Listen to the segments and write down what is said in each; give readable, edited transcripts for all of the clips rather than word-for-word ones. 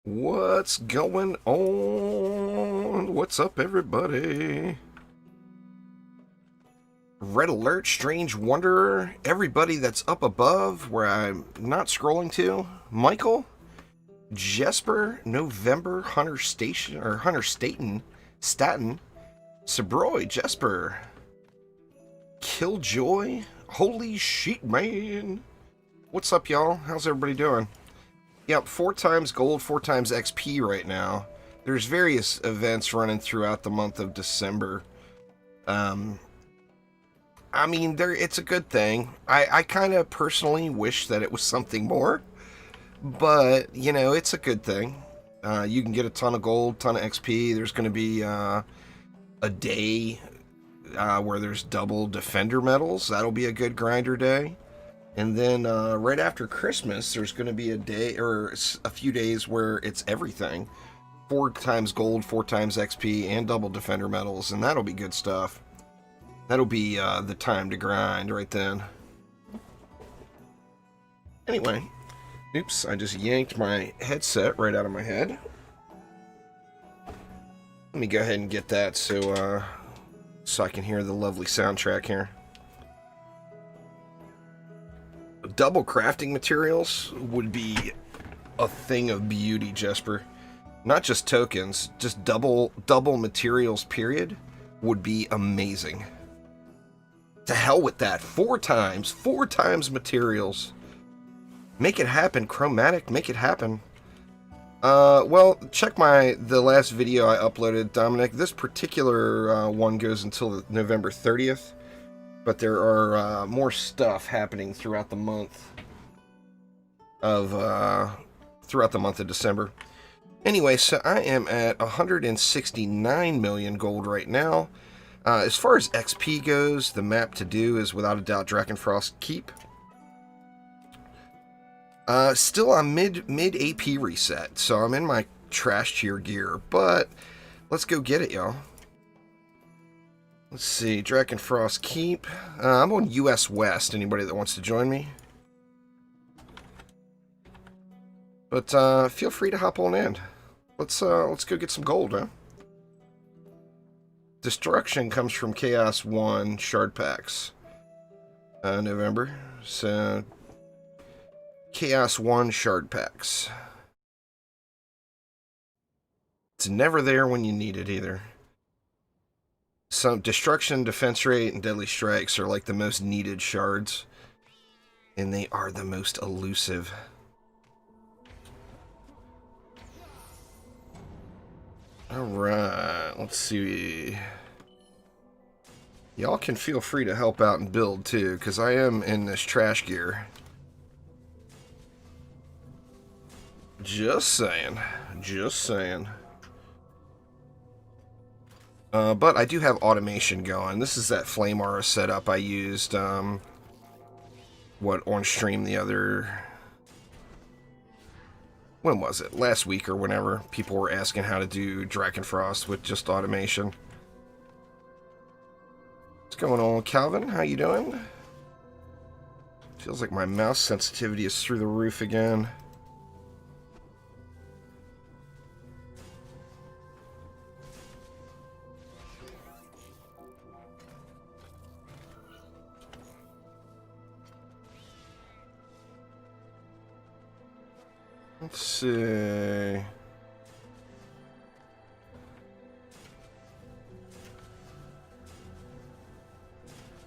What's going on? What's up, everybody? Red Alert, Strange Wanderer, everybody that's up above where I'm not scrolling to. Michael, Jesper, November, Hunter Station or Hunter Staten, Sabroy, Jesper, Killjoy, Holy Sheet Man. What's up, y'all? How's everybody doing? Yep, 4 times gold, 4 times XP right now. There's various events running throughout the month of December. I mean, it's a good thing. I kind of personally wish that it was something more, but, you know, it's a good thing. You can get a ton of gold, ton of XP. There's going to be a day where there's double defender medals. That'll be a good grinder day. And then right after Christmas, there's going to be a day or a few days where it's everything. 4 times gold, 4 times XP, and double defender medals, and that'll be good stuff. That'll be the time to grind right then. Anyway, oops, I just yanked my headset right out of my head. Let me go ahead and get that so I can hear the lovely soundtrack here. Double crafting materials would be a thing of beauty, Jesper. Not just tokens, just double materials, period, would be amazing. To hell with that. 4 times materials. Make it happen, Chromatic, make it happen. Well, check the last video I uploaded, Dominic. This particular one goes until November 30th. But there are more stuff happening throughout the month of December. Anyway, so I am at 169 million gold right now. As far as XP goes, the map to do is without a doubt Drakenfrost Keep. Still on mid AP reset, so I'm in my trash tier gear, but let's go get it, y'all. Let's see, Drakenfrost Keep. I'm on US West, anybody that wants to join me. But feel free to hop on in. Let's go get some gold, huh? Destruction comes from Chaos 1 shard packs. November. So Chaos 1 shard packs. It's never there when you need it either. Some destruction, defense rate, and deadly strikes are like the most needed shards. And they are the most elusive. Alright, let's see. Y'all can feel free to help out and build too, because I am in this trash gear. Just saying. Just saying. But I do have automation going. This is that Flame Aura setup I used, on stream the other... When was it? Last week or whenever. People were asking how to do Drakenfrost with just automation. What's going on, Calvin? How you doing? Feels like my mouse sensitivity is through the roof again. Let's see.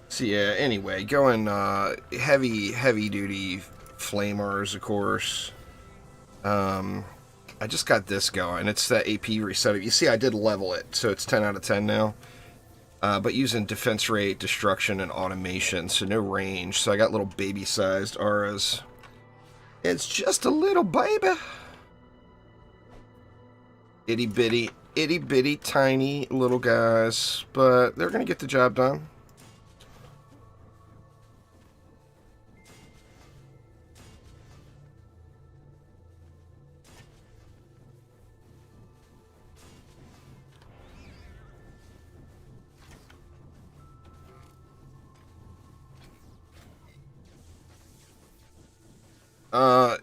So yeah, anyway, going heavy duty flamers, of course. I just got this going. It's that AP reset. You see, I did level it, so it's 10 out of 10 now. But using defense rate, destruction, and automation, so no range. So I got little baby-sized auras. It's just a little baby. Itty bitty, tiny little guys. But they're going to get the job done.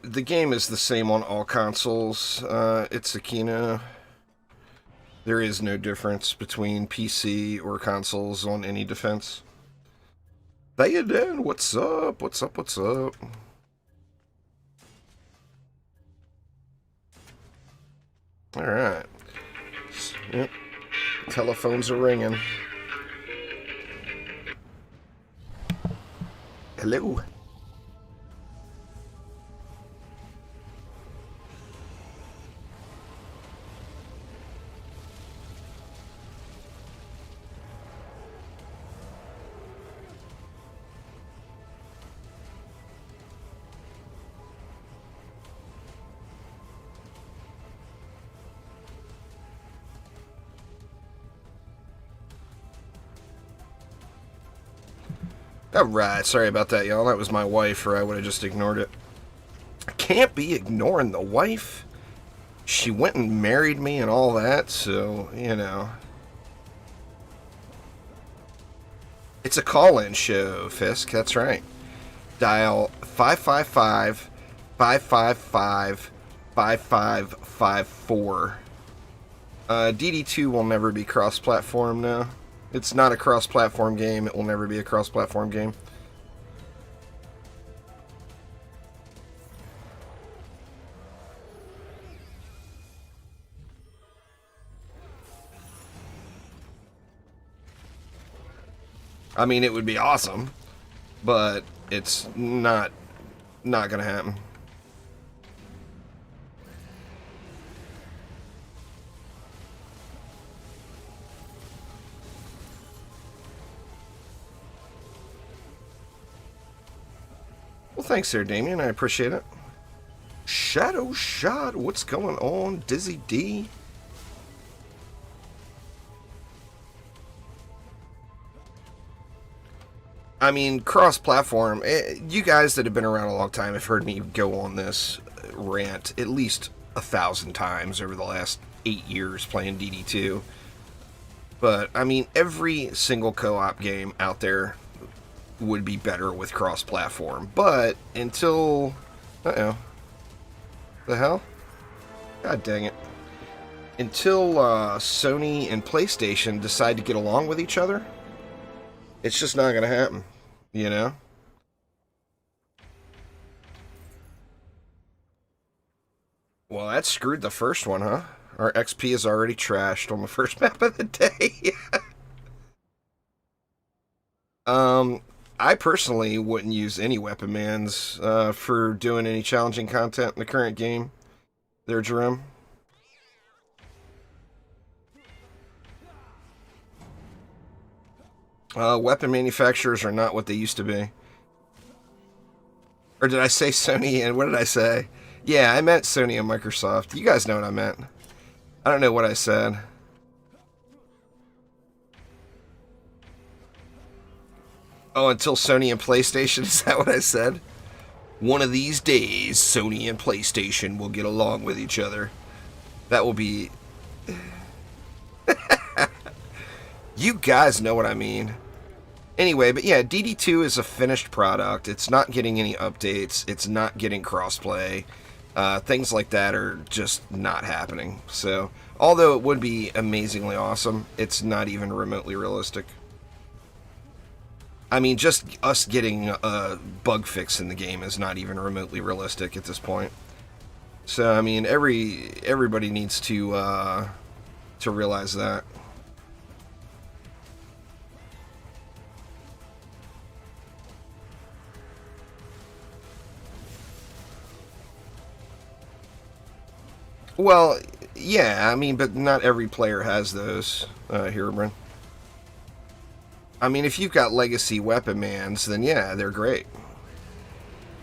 The game is the same on all consoles. It's Akina. There is no difference between PC or consoles on any defense. Theoden, what's up? What's up? What's up? Alright. Yep. Telephones are ringing. Hello. Alright, sorry about that, y'all. That was my wife, or I would have just ignored it. I can't be ignoring the wife. She went and married me and all that, so, you know. It's a call-in show, Fisk, that's right. Dial 555-555-5554. DD2 will never be cross-platform now. It's not a cross-platform game. It will never be a cross-platform game. I mean, it would be awesome, but it's not gonna happen. Well, thanks there, Damien. I appreciate it. Shadow Shot, what's going on? Dizzy D. I mean, cross-platform, you guys that have been around a long time have heard me go on this rant at least 1,000 times over the last 8 years playing DD2. But, I mean, every single co-op game out there would be better with cross-platform. But, until... Uh-oh. The hell? God dang it. Until Sony and PlayStation decide to get along with each other, it's just not going to happen, you know? Well, that screwed the first one, huh? Our XP is already trashed on the first map of the day. I personally wouldn't use any weapon mans for doing any challenging content in the current game. There, Jerome. Weapon manufacturers are not what they used to be. Or did I say Sony and what did I say? Yeah, I meant Sony and Microsoft. You guys know what I meant. I don't know what I said. Oh, until Sony and PlayStation? Is that what I said? One of these days, Sony and PlayStation will get along with each other. That will be... You guys know what I mean. Anyway, but yeah, DD2 is a finished product. It's not getting any updates. It's not getting crossplay. Things like that are just not happening. So, although it would be amazingly awesome, it's not even remotely realistic. I mean, just us getting a bug fix in the game is not even remotely realistic at this point. So, I mean, everybody needs to realize that. Well, yeah, I mean, but not every player has those, Herobrine. I mean, if you've got legacy weapon mans, then yeah, they're great.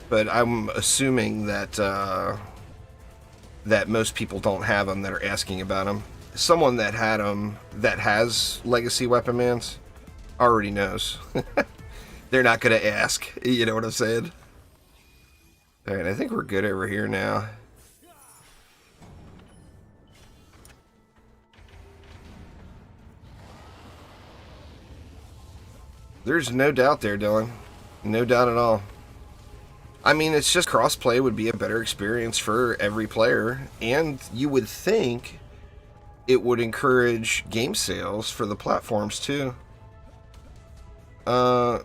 But I'm assuming that that most people don't have them that are asking about them. Someone that had them, that has legacy weapon mans, already knows. They're not going to ask, you know what I'm saying? Alright, I think we're good over here now. There's no doubt there, Dylan. No doubt at all. I mean, it's just crossplay would be a better experience for every player, and you would think it would encourage game sales for the platforms too. Yeah,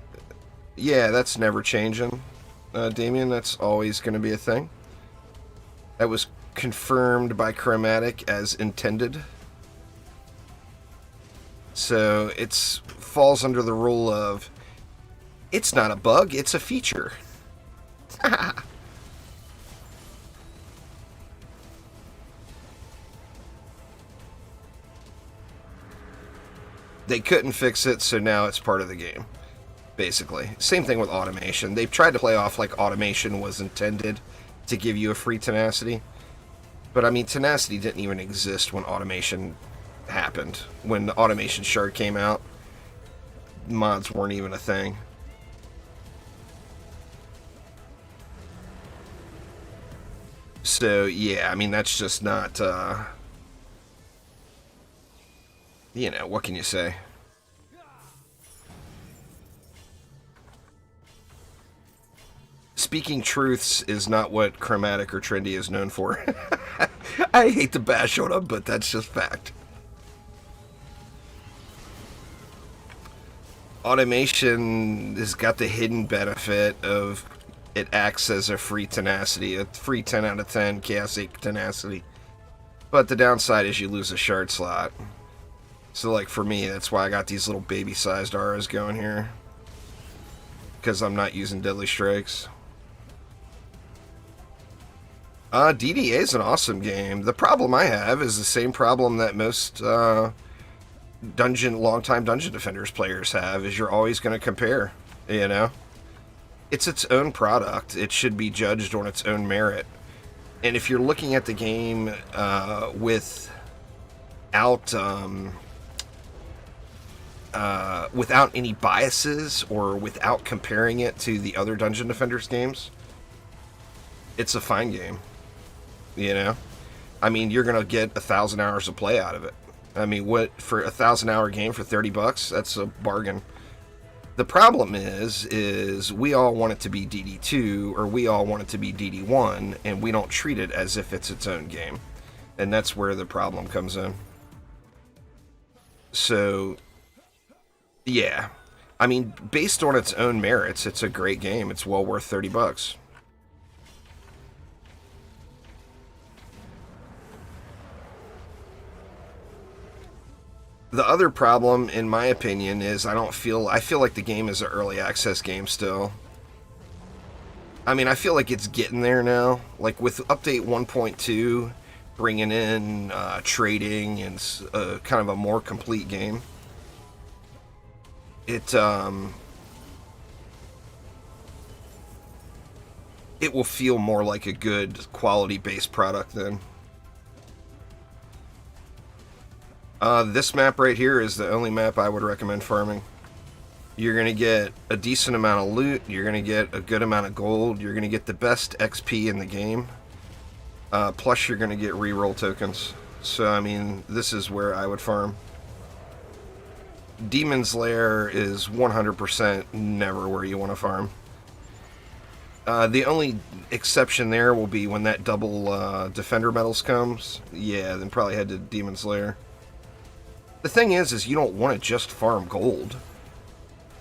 that's never changing, Damien. That's always going to be a thing. That was confirmed by Chromatic as intended. So it falls under the rule of it's not a bug, it's a feature. They couldn't fix it, so now it's part of the game. Basically. Same thing with automation. They've tried to play off like automation was intended to give you a free tenacity. But I mean, tenacity didn't even exist when automation happened. When the automation shard came out, mods weren't even a thing. So, yeah, I mean, that's just not, you know, what can you say? Speaking truths is not what Chromatic or Trendy is known for. I hate to bash on them, but that's just fact. Automation has got the hidden benefit of it acts as a free tenacity, a free 10 out of 10 Chaos 8 tenacity. But the downside is you lose a shard slot. So, like, for me, that's why I got these little baby-sized auras going here. Because I'm not using Deadly Strikes. DDA is an awesome game. The problem I have is the same problem that most longtime Dungeon Defenders players have, is you're always going to compare, you know? It's its own product. It should be judged on its own merit. And if you're looking at the game without any biases or without comparing it to the other Dungeon Defenders games, it's a fine game. You know? I mean, you're going to get 1,000 hours of play out of it. I mean, what, for a 1,000-hour game for $30, that's a bargain. The problem is we all want it to be DD2, or we all want it to be DD1, and we don't treat it as if it's its own game. And that's where the problem comes in. So, yeah. I mean, based on its own merits, it's a great game. It's well worth $30. The other problem, in my opinion, is I feel like the game is an early access game still. I mean, I feel like it's getting there now. Like, with Update 1.2, bringing in trading and kind of a more complete game. It will feel more like a good quality-based product then. This map right here is the only map I would recommend farming. You're going to get a decent amount of loot, you're going to get a good amount of gold, you're going to get the best XP in the game, plus you're going to get reroll tokens. So, I mean, this is where I would farm. Demon's Lair is 100% never where you want to farm. The only exception there will be when that double Defender medals comes. Yeah, then probably head to Demon's Lair. The thing is you don't want to just farm gold.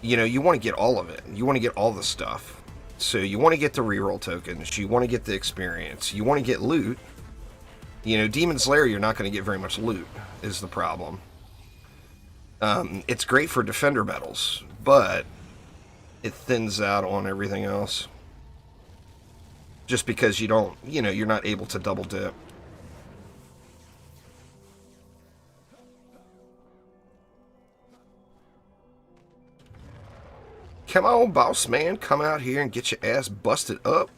You know, you want to get all of it. You want to get all the stuff. So you want to get the reroll tokens. You want to get the experience. You want to get loot. You know, Demon's Lair, you're not going to get very much loot, is the problem. It's great for Defender medals, but it thins out on everything else. Just because you don't, you know, you're not able to double dip. Come on, boss man, come out here and get your ass busted up.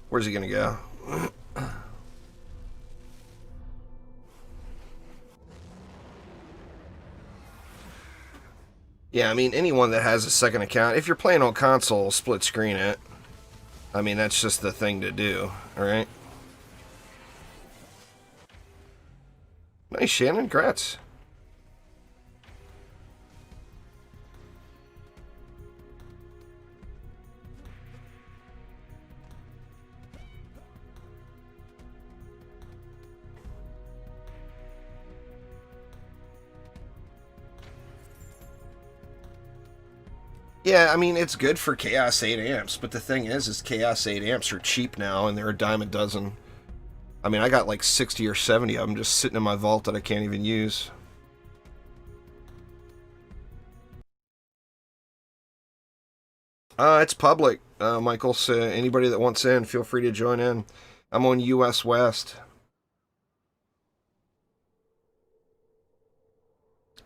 Where's he gonna go? Yeah, I mean, anyone that has a second account, if you're playing on console, split screen it. I mean, that's just the thing to do, alright? Nice, Shannon, congrats. Yeah, I mean, it's good for Chaos 8 amps, but the thing is Chaos 8 amps are cheap now, and they're a dime a dozen. I mean, I got like 60 or 70 of them just sitting in my vault that I can't even use. It's public, Michael, so anybody that wants in, feel free to join in. I'm on US West.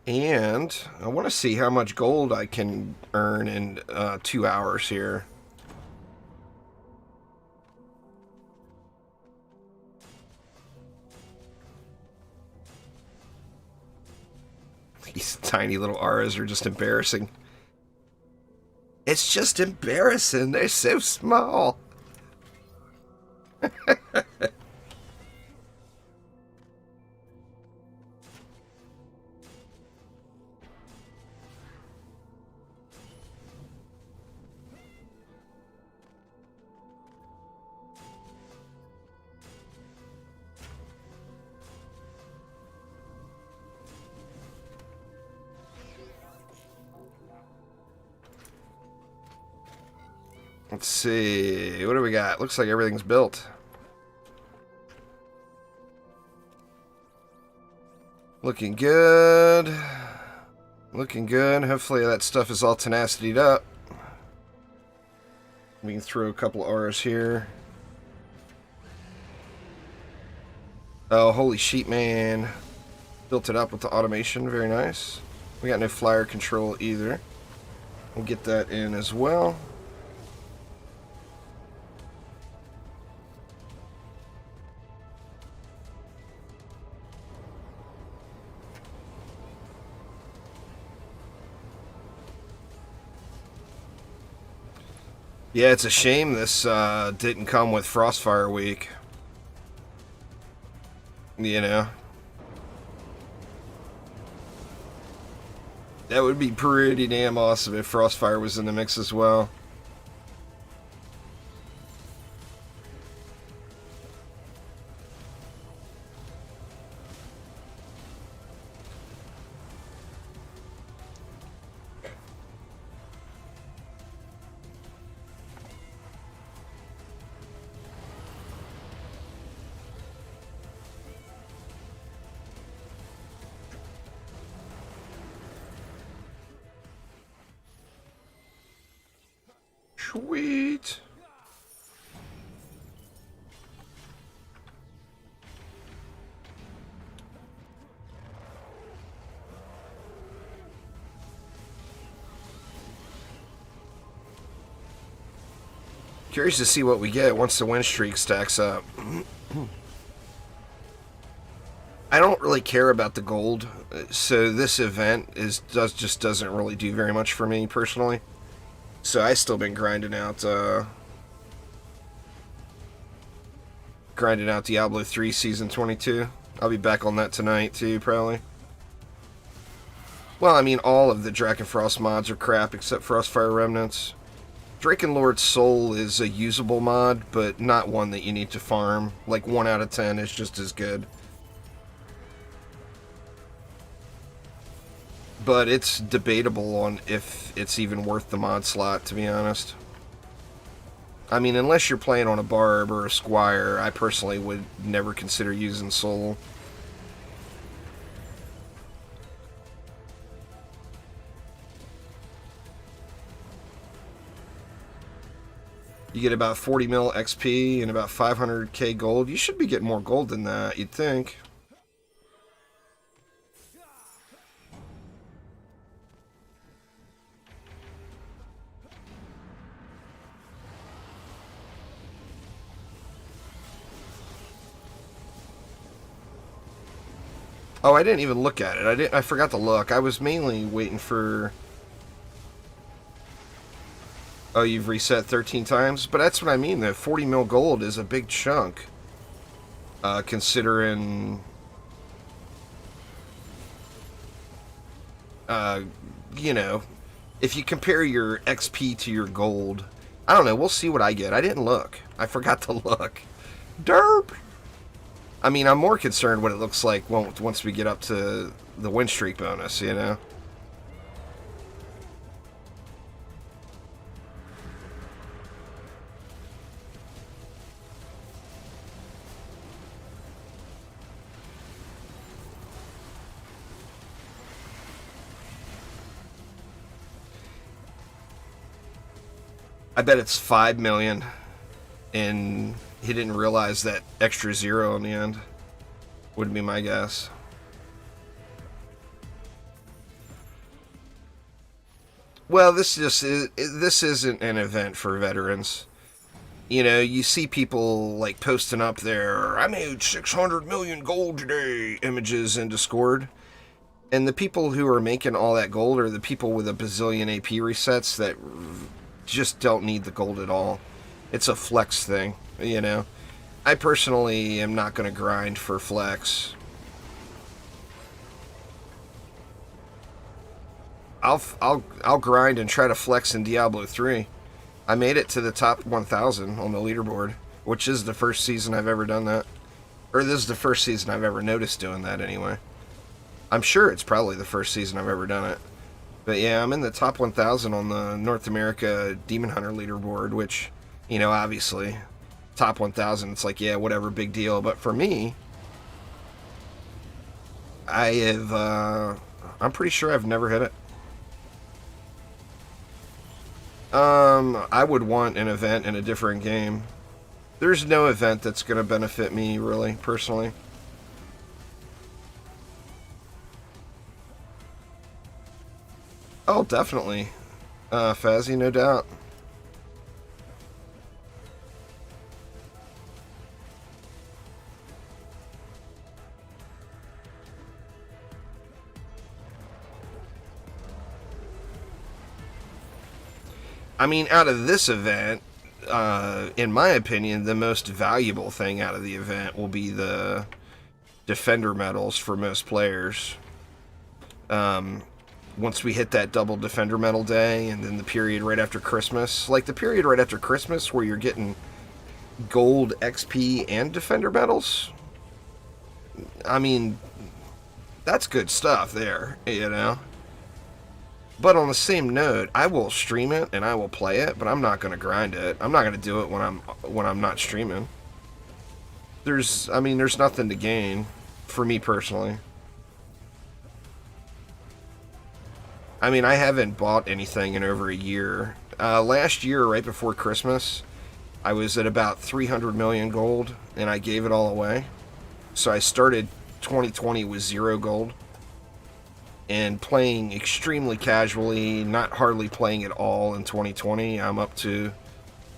And I want to see how much gold I can earn in 2 hours here. These tiny little auras are just embarrassing. It's just embarrassing. They're so small. Let's see. What do we got? Looks like everything's built. Looking good. Looking good. Hopefully that stuff is all tenacitied up. We can throw a couple of R's here. Oh, holy sheet, man. Built it up with the automation. Very nice. We got no flyer control either. We'll get that in as well. Yeah, it's a shame this didn't come with Frostfire Week. You know? That would be pretty damn awesome if Frostfire was in the mix as well. Sweet. Curious to see what we get once the win streak stacks up. I don't really care about the gold, so this event just doesn't really do very much for me personally. So I still been grinding out Diablo 3 Season 22. I'll be back on that tonight too, probably. Well, I mean, all of the Drakenfrost mods are crap except Frostfire Remnants. Drakenlord's Soul is a usable mod, but not one that you need to farm. Like 1 out of 10 is just as good. But it's debatable on if it's even worth the mod slot, to be honest. I mean, unless you're playing on a Barb or a Squire, I personally would never consider using Soul. You get about 40 mil XP and about 500k gold. You should be getting more gold than that, you'd think. Oh, I didn't even look at it. I forgot to look. I was mainly waiting for... Oh, you've reset 13 times? But that's what I mean, though. 40 mil gold is a big chunk. Considering... you know, if you compare your XP to your gold... I don't know, we'll see what I get. I didn't look. I forgot to look. Derp! I mean, I'm more concerned what it looks like once we get up to the win streak bonus, you know? I bet it's 5 million, and he didn't realize that extra zero in the end. Would be my guess. Well, this isn't an event for veterans. You know, you see people like posting up there, I made 600 million gold today, images in Discord. And the people who are making all that gold are the people with a bazillion AP resets that just don't need the gold at all. It's a flex thing, you know. I personally am not going to grind for flex. I'll grind and try to flex in Diablo 3. I made it to the top 1,000 on the leaderboard, which is the first season I've ever done that. Or this is the first season I've ever noticed doing that anyway. I'm sure it's probably the first season I've ever done it. But yeah, I'm in the top 1,000 on the North America Demon Hunter leaderboard, which, you know, obviously, top 1,000, it's like, yeah, whatever, big deal. But for me, I'm pretty sure I've never hit it. I would want an event in a different game. There's no event that's going to benefit me, really, personally. Oh, definitely. Fazzy, no doubt. I mean, out of this event, in my opinion, the most valuable thing out of the event will be the Defender medals for most players. Once we hit that double Defender medal day, and then the period right after Christmas. Like, the period right after Christmas where you're getting gold, XP, and Defender medals. I mean, that's good stuff there, you know? But on the same note, I will stream it and I will play it, but I'm not going to grind it. I'm not going to do it when I'm not streaming. There's nothing to gain for me personally. I mean, I haven't bought anything in over a year. Last year, right before Christmas, I was at about 300 million gold, and I gave it all away. So I started 2020 with 0 gold. And playing extremely casually, not hardly playing at all in 2020. I'm up to,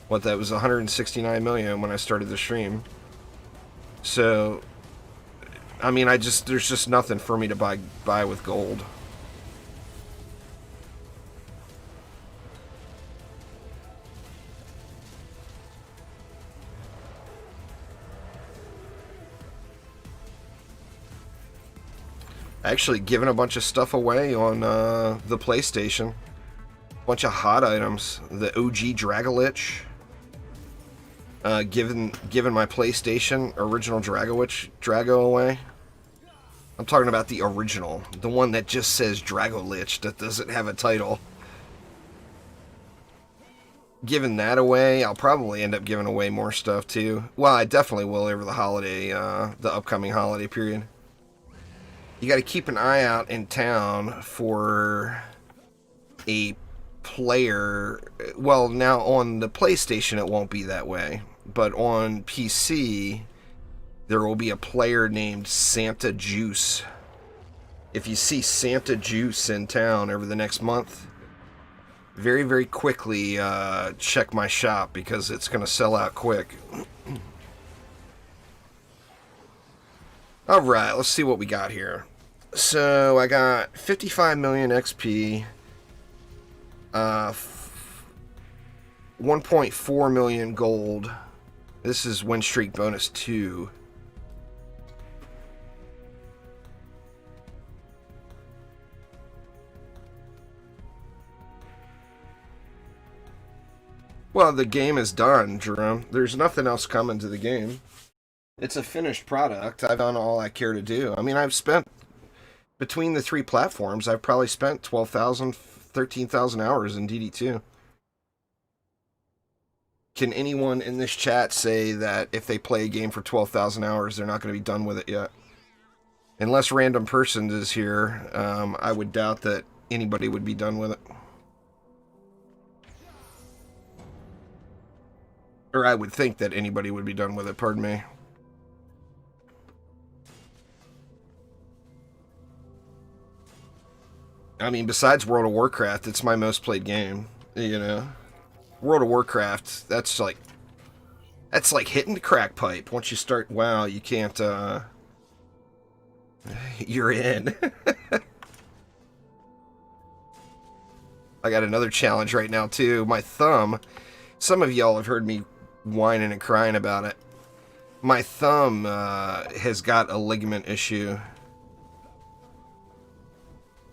what, that was 169 million when I started the stream. So, I mean, there's just nothing for me to buy with gold. Actually giving a bunch of stuff away on the PlayStation. Bunch of hot items. The OG Dragolich. Giving my PlayStation original Drago away. I'm talking about the original. The one that just says Dragolich, that doesn't have a title. Giving that away. I'll probably end up giving away more stuff too. Well, I definitely will over the holiday, the upcoming holiday period. You got to keep an eye out in town for a player. Well, now on the PlayStation it won't be that way, but on PC there will be a player named Santa Juice. If you see Santa Juice in town over the next month, very, very quickly check my shop because it's going to sell out quick. Alright, let's see what we got here. So, I got 55 million XP, 1.4 million gold. This is win streak bonus 2. Well, the game is done, Jerome. There's nothing else coming to the game. It's a finished product. I've done all I care to do. I mean, I've spent, between the 3 platforms, I've probably spent 12,000, 13,000 hours in DD2. Can anyone in this chat say that if they play a game for 12,000 hours, they're not going to be done with it yet? Unless Random Person is here, I would doubt that anybody would be done with it. Or I would think that anybody would be done with it, pardon me. I mean, besides World of Warcraft, it's my most played game, you know? World of Warcraft, that's like hitting the crack pipe. Once you start WoW, you can't, you're in. I got another challenge right now, too. My thumb, some of y'all have heard me whining and crying about it. My thumb has got a ligament issue.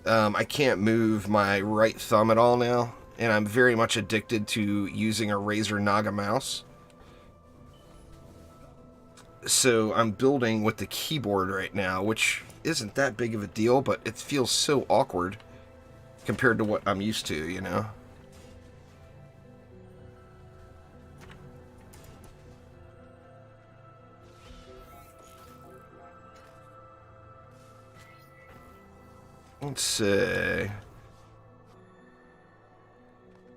I can't move my right thumb at all now, and I'm very much addicted to using a Razer Naga mouse. So I'm building with the keyboard right now, which isn't that big of a deal, but it feels so awkward compared to what I'm used to, you know? Let's see.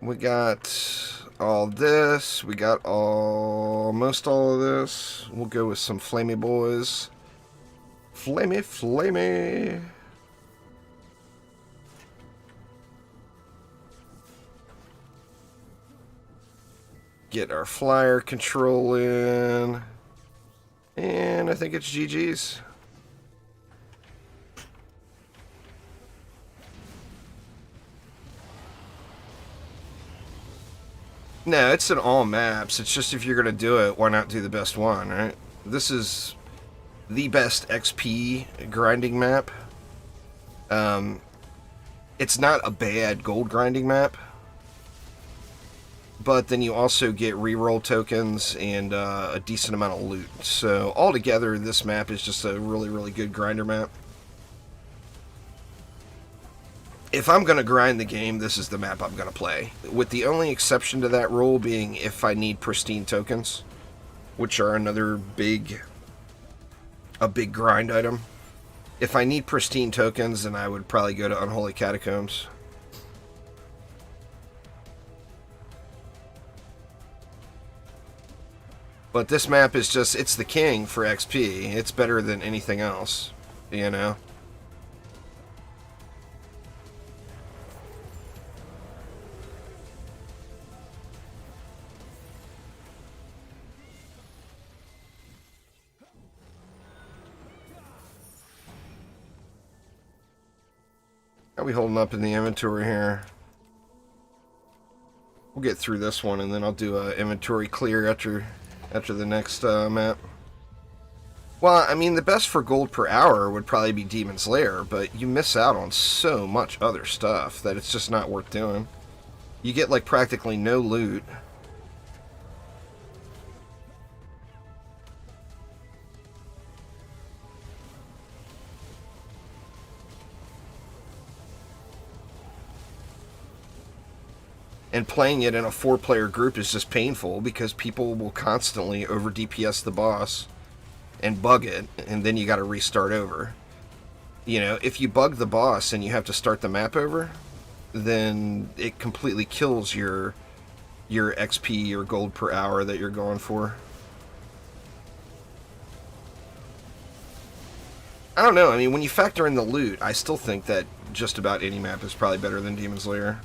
We got all this. We got almost all of this. We'll go with some flamey boys. Flamey, flamey. Get our flyer control in. And I think it's GG's. No, it's in all maps. It's just if you're going to do it, why not do the best one, right? This is the best XP grinding map. It's not a bad gold grinding map. But then you also get reroll tokens and a decent amount of loot. So altogether, this map is just a really, really good grinder map. If I'm going to grind the game, this is the map I'm going to play. With the only exception to that rule being if I need pristine tokens, which are a big grind item. If I need pristine tokens, then I would probably go to Unholy Catacombs. But this map is just, it's the king for XP. It's better than anything else, you know? How are we holding up in the inventory here? We'll get through this one and then I'll do an inventory clear after the next map. Well, I mean, the best for gold per hour would probably be Demon's Lair, but you miss out on so much other stuff that it's just not worth doing. You get, like, practically no loot. And playing it in a 4-player group is just painful because people will constantly over DPS the boss and bug it, and then you got to restart over. You know, if you bug the boss and you have to start the map over, then it completely kills your XP or gold per hour that you're going for. I don't know, I mean, when you factor in the loot, I still think that just about any map is probably better than Demon's Lair.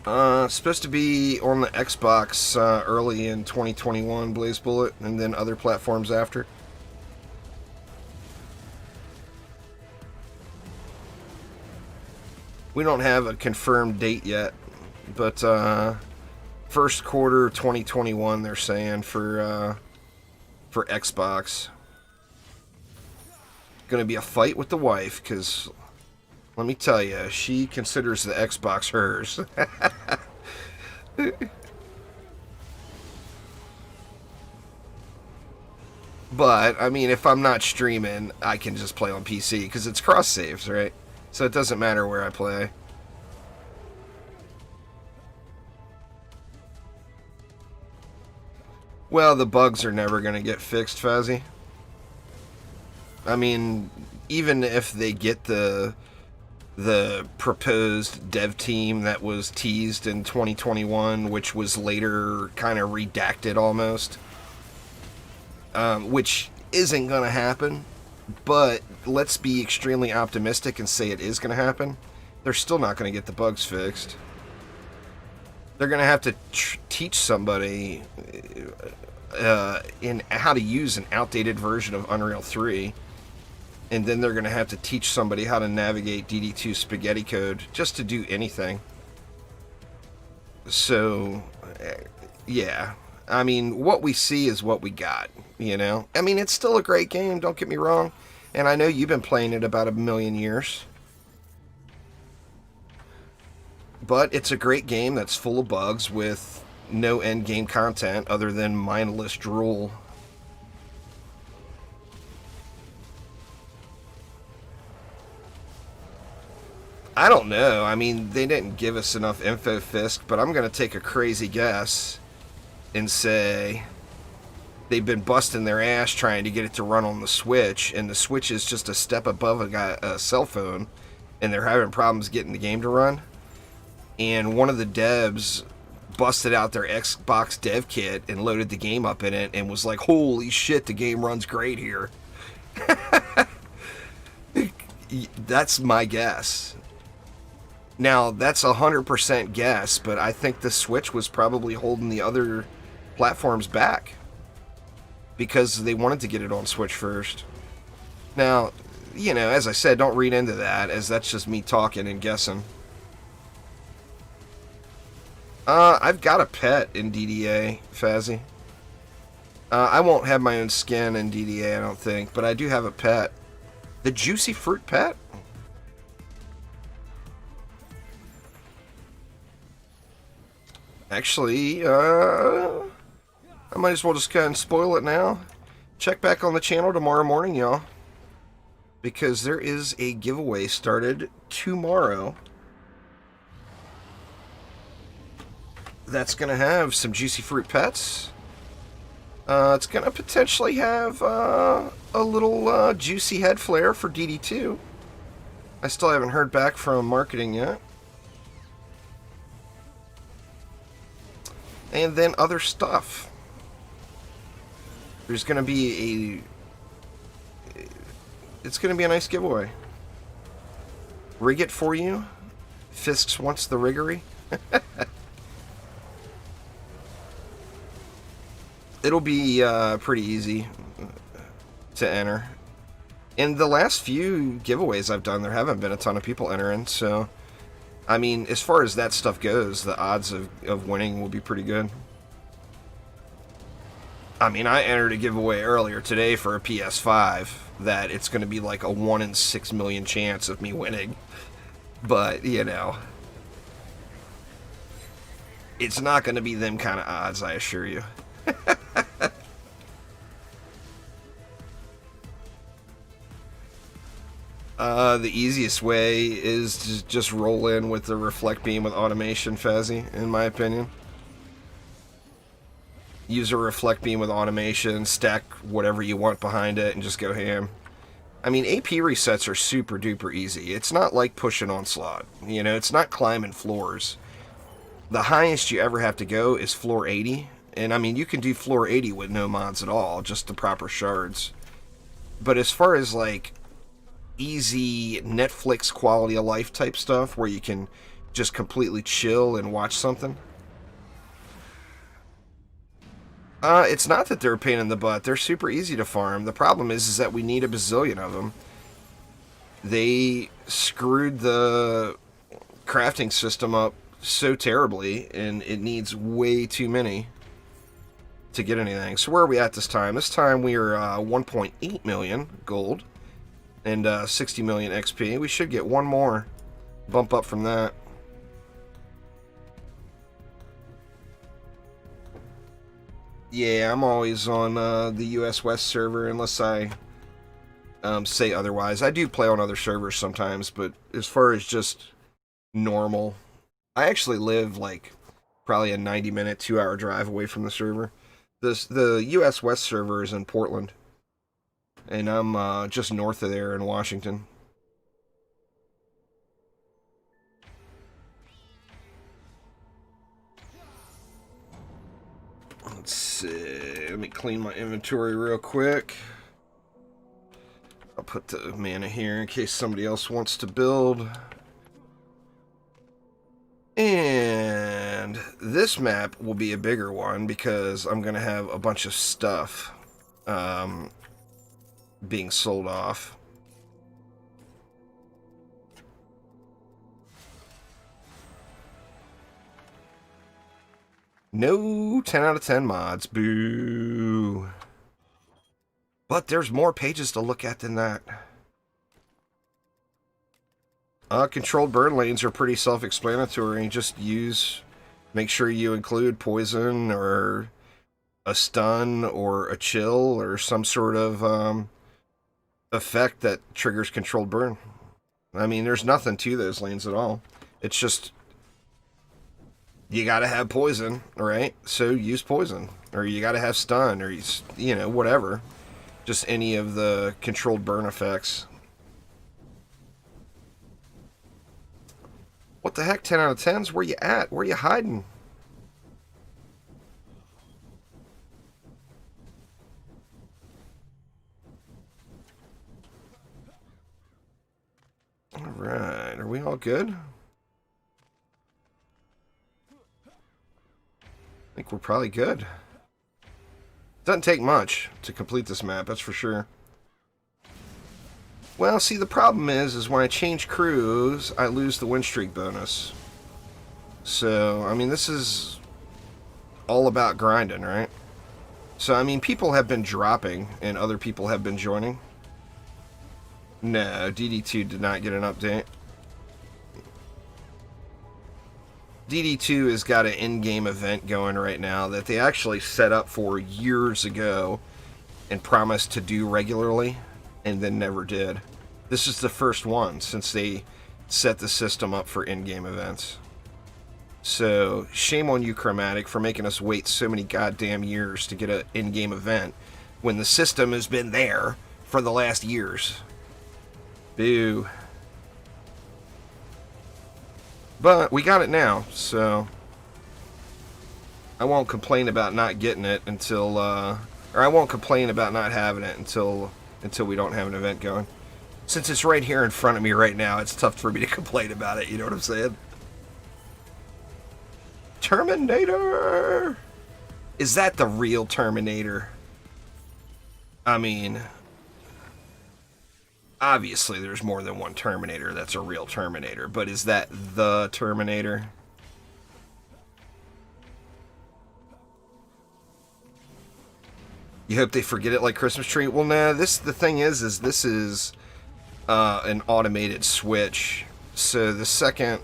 It's supposed to be on the Xbox early in 2021, Blaze Bullet, and then other platforms after. We don't have a confirmed date yet, but first quarter 2021 they're saying for Xbox. Gonna be a fight with the wife, because let me tell you, she considers the Xbox hers. But, I mean, if I'm not streaming, I can just play on PC, because it's cross-saves, right? So it doesn't matter where I play. Well, the bugs are never going to get fixed, Fazzy. I mean, even if they get the the proposed dev team that was teased in 2021, which was later kind of redacted almost, which isn't going to happen. But let's be extremely optimistic and say it is going to happen. They're still not going to get the bugs fixed. They're going to have to teach somebody in how to use an outdated version of Unreal 3. And then they're going to have to teach somebody how to navigate DD2 spaghetti code just to do anything. So, yeah. I mean, what we see is what we got, you know? I mean, it's still a great game, don't get me wrong. And I know you've been playing it about 1,000,000 years. But it's a great game that's full of bugs with no end game content other than mindless drool. I don't know. I mean, they didn't give us enough info, Fisk, but I'm going to take a crazy guess and say they've been busting their ass trying to get it to run on the Switch, and the Switch is just a step above a cell phone, and they're having problems getting the game to run. And one of the devs busted out their Xbox dev kit and loaded the game up in it and was like, holy shit, the game runs great here. That's my guess. Now, that's 100% guess, but I think the Switch was probably holding the other platforms back because they wanted to get it on Switch first. Now, you know, as I said, don't read into that, as that's just me talking and guessing. I've got a pet in DDA, Fazzy. I won't have my own skin in DDA, I don't think, but I do have a pet. The Juicy Fruit pet? Actually, I might as well just go ahead and spoil it now. Check back on the channel tomorrow morning, y'all. Because there is a giveaway started tomorrow that's going to have some Juicy Fruit pets. It's going to potentially have a little Juicy Head Flare for DD2. I still haven't heard back from marketing yet. And then other stuff. There's going to be it's going to be a nice giveaway. Rig it for you. Fisks wants the riggery. It'll be pretty easy to enter. In the last few giveaways I've done, there haven't been a ton of people entering, so I mean, as far as that stuff goes, the odds of winning will be pretty good. I mean, I entered a giveaway earlier today for a PS5 that it's going to be like a 1 in 6 million chance of me winning. But, you know, it's not going to be them kind of odds, I assure you. The easiest way is to just roll in with the reflect beam with automation, Fazzy, in my opinion. Use a reflect beam with automation, stack whatever you want behind it, and just go ham. I mean, AP resets are super duper easy. It's not like pushing onslaught. You know, it's not climbing floors. The highest you ever have to go is floor 80. And I mean, you can do floor 80 with no mods at all, just the proper shards. But as far as like easy Netflix quality of life type stuff where you can just completely chill and watch something, it's not that they're a pain in the butt. They're super easy to farm. The problem is that we need a bazillion of them. They screwed the crafting system up so terribly, and it needs way too many to get anything. So where are we at this time? This time we are 1.8 million gold and 60 million XP. We should get one more bump up from that. Yeah, I'm always on the US West server unless I say otherwise. I do play on other servers sometimes, but as far as just normal, I actually live like probably a 90-minute, 2-hour drive away from the server. The US West server is in Portland, and I'm just north of there in Washington. see. Let me clean my inventory real quick. I'll put the mana here in case somebody else wants to build. And this map will be a bigger one because I'm going to have a bunch of stuff being sold off. No 10 out of 10 mods. Boo. But there's more pages to look at than that. Controlled burn lanes are pretty self-explanatory. Just make sure you include poison or a stun or a chill or some sort of effect that triggers controlled burn. I mean, there's nothing to those lanes at all. It's just, you gotta have poison, right? So use poison. Or you gotta have stun, or you know, whatever. Just any of the controlled burn effects. What the heck, 10 out of 10s? Where you at? Where you hiding? Alright, are we all good? I think we're probably good. Doesn't take much to complete this map, that's for sure. Well, see, the problem is when I change crews, I lose the win streak bonus. So, I mean, this is all about grinding, right? So, I mean, people have been dropping and other people have been joining. No, DD2 did not get an update. DD2 has got an in-game event going right now that they actually set up for years ago and promised to do regularly and then never did. This is the first one since they set the system up for in-game events. So, shame on you, Chromatic, for making us wait so many goddamn years to get an in-game event when the system has been there for the last years. Boo. But we got it now, so I won't complain about not getting it until, or I won't complain about not having it until we don't have an event going. Since it's right here in front of me right now, it's tough for me to complain about it, you know what I'm saying? Terminator! Is that the real Terminator? I mean, obviously there's more than one Terminator that's a real Terminator, but is that the Terminator? You hope they forget it like Christmas tree? Well, nah, the thing is this is an automated switch. So the second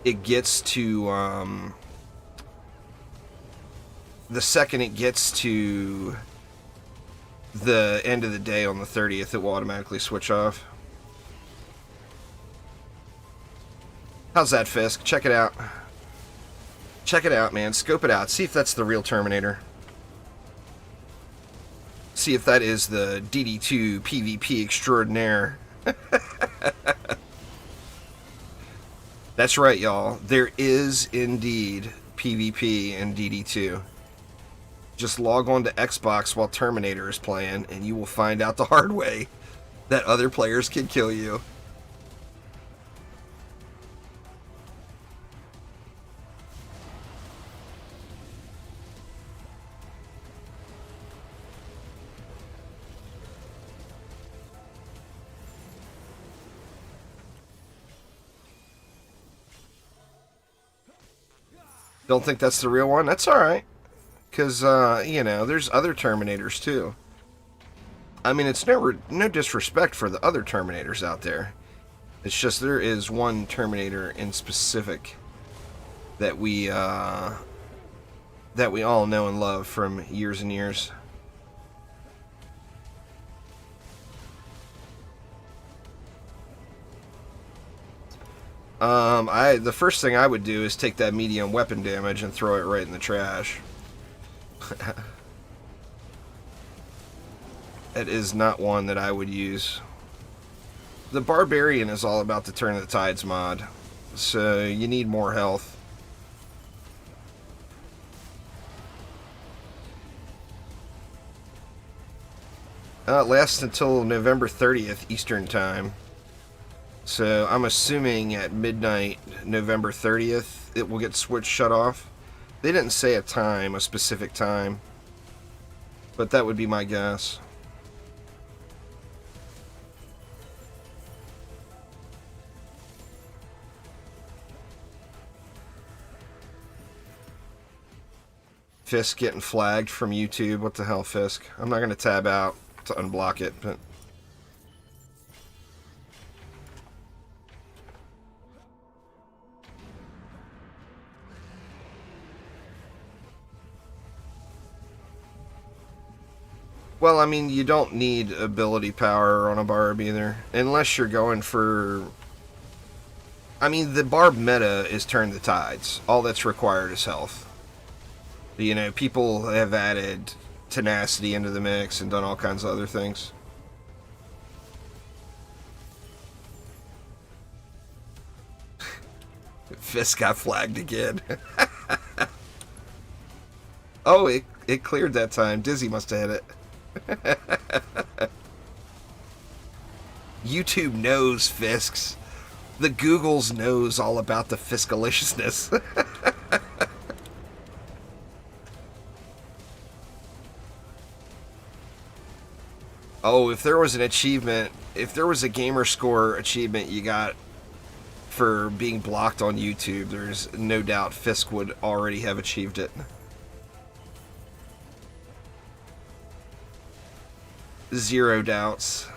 it gets to the end of the day on the 30th, it will automatically switch off. How's that, Fisk? Check it out. Check it out, man. Scope it out. See if that's the real Terminator. See if that is the DD2 PvP extraordinaire. That's right, y'all. There is indeed PvP in DD2. Just log on to Xbox while Terminator is playing, and you will find out the hard way that other players can kill you. Don't think that's the real one? That's alright. Because, you know, there's other Terminators, too. I mean, it's no disrespect for the other Terminators out there. It's just there is one Terminator in specific that we all know and love from years and years. The first thing I would do is take that medium weapon damage and throw it right in the trash. That is not one that I would use. The Barbarian is all about the Turn of the Tides mod, so you need more health. It lasts until November 30th Eastern Time. So I'm assuming at midnight, November 30th, it will get switch shut off. They didn't say a time, a specific time, but that would be my guess. Fisk getting flagged from YouTube. What the hell, Fisk? I'm not going to tab out to unblock it, but... Well, I mean, you don't need ability power on a barb either. Unless you're going for... I mean, the barb meta is turn the tides. All that's required is health. You know, people have added tenacity into the mix and done all kinds of other things. Fisk got flagged again. Oh, it cleared that time. Dizzy must have hit it. YouTube knows Fisks. The Googles knows all about the Fiskaliciousness. Oh, if there was an achievement, if there was a gamer score achievement you got for being blocked on YouTube, there's no doubt Fisk would already have achieved it. Zero doubts.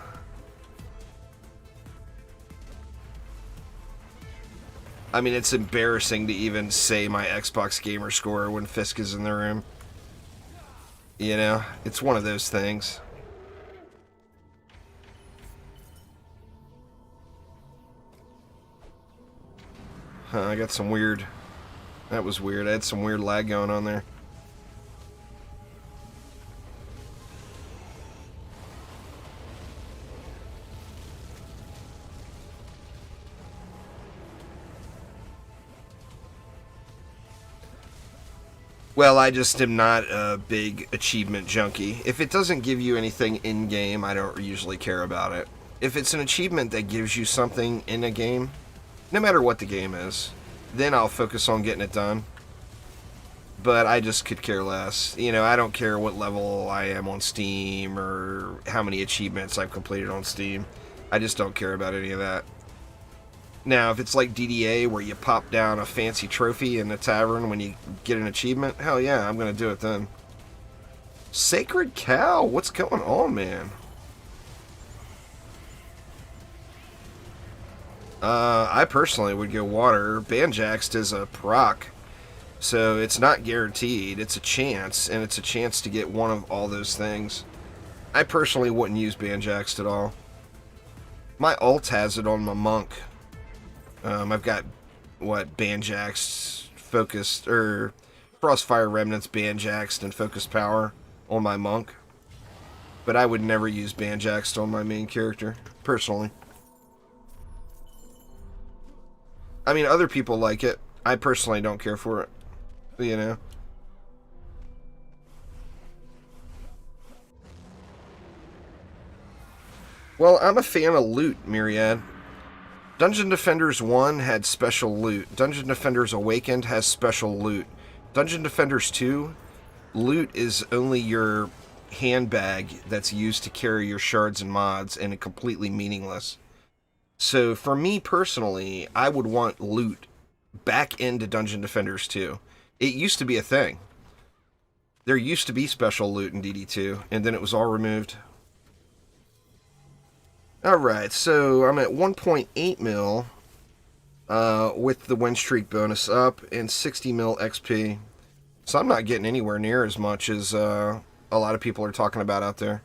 I mean, it's embarrassing to even say my Xbox gamer score when Fisk is in the room. You know, it's one of those things. I got some weird... That was weird. I had some weird lag going on there. Well, I just am not a big achievement junkie. If it doesn't give you anything in-game, I don't usually care about it. If it's an achievement that gives you something in a game, no matter what the game is, then I'll focus on getting it done. But I just could care less. You know, I don't care what level I am on Steam or how many achievements I've completed on Steam. I just don't care about any of that. Now, if it's like DD2 where you pop down a fancy trophy in the tavern when you get an achievement, hell yeah, I'm going to do it then. Sacred Cow, what's going on, man? I personally would go water. Banjaxed is a proc, so it's not guaranteed. It's a chance, and it's a chance to get one of all those things. I personally wouldn't use Banjaxed at all. My ult has it on my monk. I've got, what, Banjaxed, Focused, or Frostfire Remnants, Banjaxed, and Focused Power on my monk. But I would never use Banjaxed on my main character, personally. I mean, other people like it. I personally don't care for it, you know. Well, I'm a fan of loot, Myriad. Dungeon Defenders 1 had special loot. Dungeon Defenders Awakened has special loot. Dungeon Defenders 2, loot is only your handbag that's used to carry your shards and mods, and it's completely meaningless. So for me personally, I would want loot back into Dungeon Defenders 2. It used to be a thing. There used to be special loot in DD2, and then it was all removed. Alright, so I'm at 1.8 mil with the win streak bonus up and 60 mil XP. So I'm not getting anywhere near as much as a lot of people are talking about out there.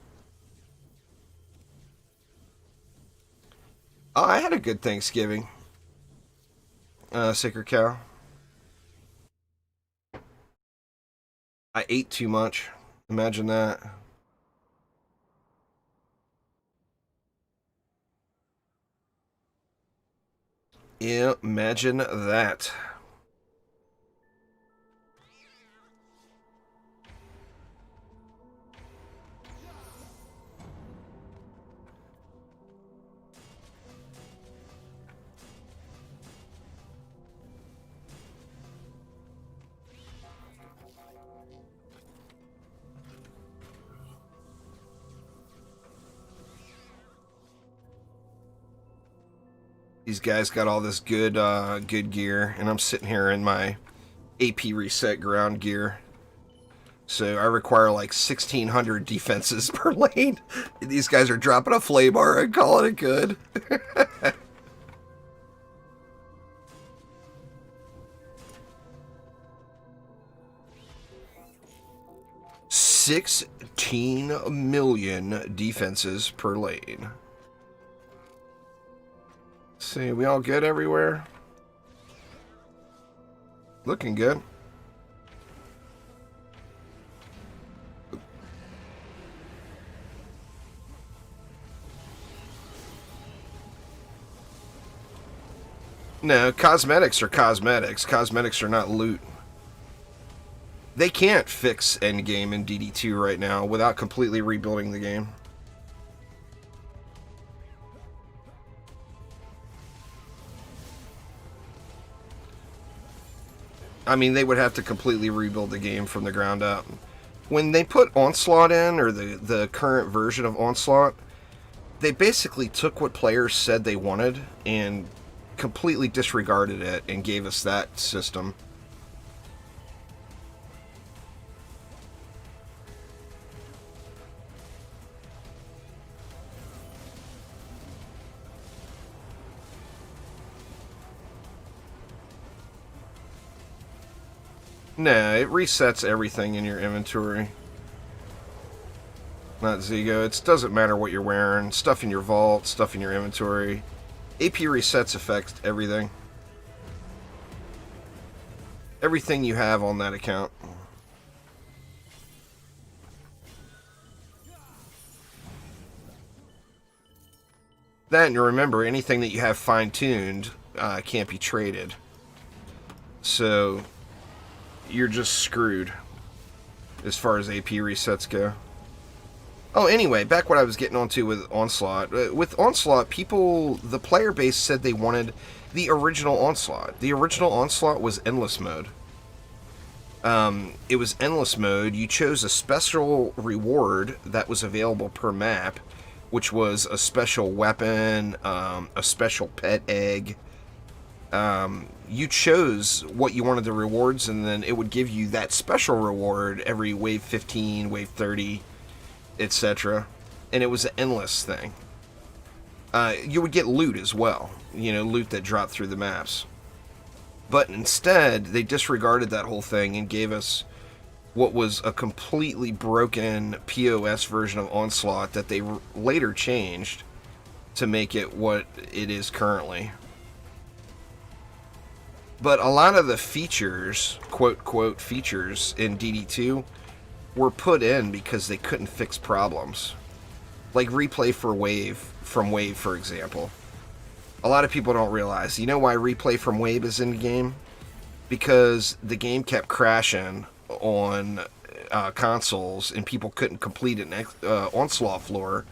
Oh, I had a good Thanksgiving. Sacred Cow. I ate too much. Imagine that. Imagine that. These guys got all this good good gear, and I'm sitting here in my AP reset ground gear. So I require like 1,600 defenses per lane. These guys are dropping a flame bar and calling it good. 16 million defenses per lane. See, we all good everywhere? Looking good. No, cosmetics are cosmetics. Cosmetics are not loot. They can't fix endgame in DD2 right now without completely rebuilding the game. I mean, they would have to completely rebuild the game from the ground up. When they put Onslaught in, or the current version of Onslaught, they basically took what players said they wanted and completely disregarded it and gave us that system. Nah, it resets everything in your inventory. Not Zigo. It doesn't matter what you're wearing. Stuff in your vault, stuff in your inventory. AP resets affect everything. Everything you have on that account. That, and remember, anything that you have fine-tuned can't be traded. So you're just screwed as far as AP resets go. Oh, anyway, back what I was getting onto with Onslaught. With Onslaught, the player base said they wanted the original Onslaught. The original Onslaught was endless mode. It was endless mode. You chose a special reward that was available per map, which was a special weapon, a special pet egg. You chose what you wanted the rewards, and then it would give you that special reward every wave 15, wave 30, etc. And it was an endless thing. You would get loot as well, loot that dropped through the maps. But instead, they disregarded that whole thing and gave us what was a completely broken POS version of Onslaught that they later changed to make it what it is currently. But a lot of the features, quote, features in DD2 were put in because they couldn't fix problems. Like replay from wave, for example. A lot of people don't realize. You know why replay from wave is in the game? Because the game kept crashing on consoles and people couldn't complete an Onslaught floor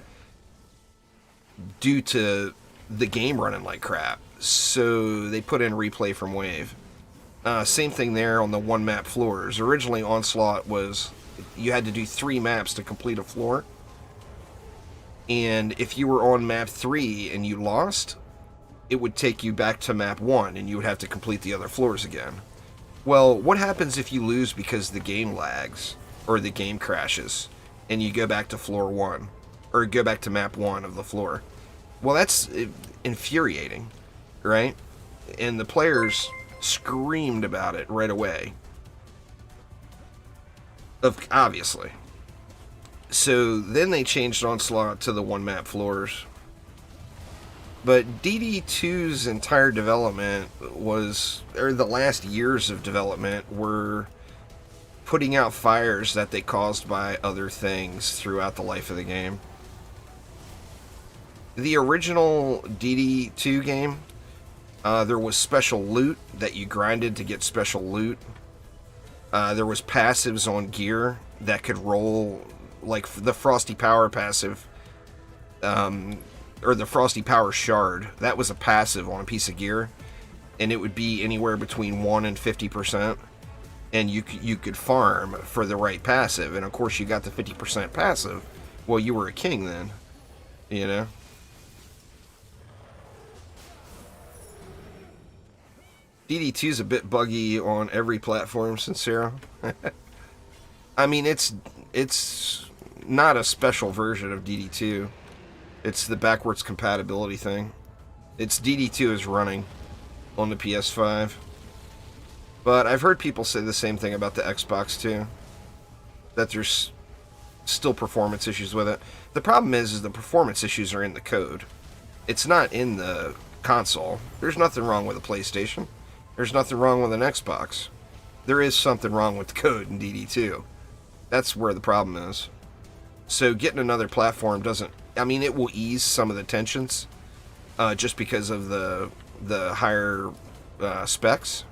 due to the game running like crap. So they put in replay from wave. Same thing there on the one map floors. Originally Onslaught was you had to do 3 maps to complete a floor. And if you were on map 3 and you lost, it would take you back to map 1 and you would have to complete the other floors again. Well, what happens if you lose because the game lags or the game crashes and you go back to floor 1 or go back to map 1 of the floor? Well, that's infuriating, right? And the players screamed about it right away. Obviously. So then they changed Onslaught to the one map floors. But DD2's entire development the last years of development were putting out fires that they caused by other things throughout the life of the game. The original DD2 game, there was special loot that you grinded to get special loot. There was passives on gear that could roll, like the Frosty Power passive, or the Frosty Power Shard. That was a passive on a piece of gear, and it would be anywhere between 1 and 50%, and you could farm for the right passive, and of course you got the 50% passive. Well, you were a king then, DD2 is a bit buggy on every platform, Sincero. I mean, it's not a special version of DD2. It's the backwards compatibility thing. It's DD2 is running on the PS5. But I've heard people say the same thing about the Xbox too. That there's still performance issues with it. The problem is the performance issues are in the code. It's not in the console. There's nothing wrong with a PlayStation. There's nothing wrong with an Xbox. There is something wrong with the code in DD2. That's where the problem is. So getting another platform doesn't... I mean, it will ease some of the tensions just because of the higher specs.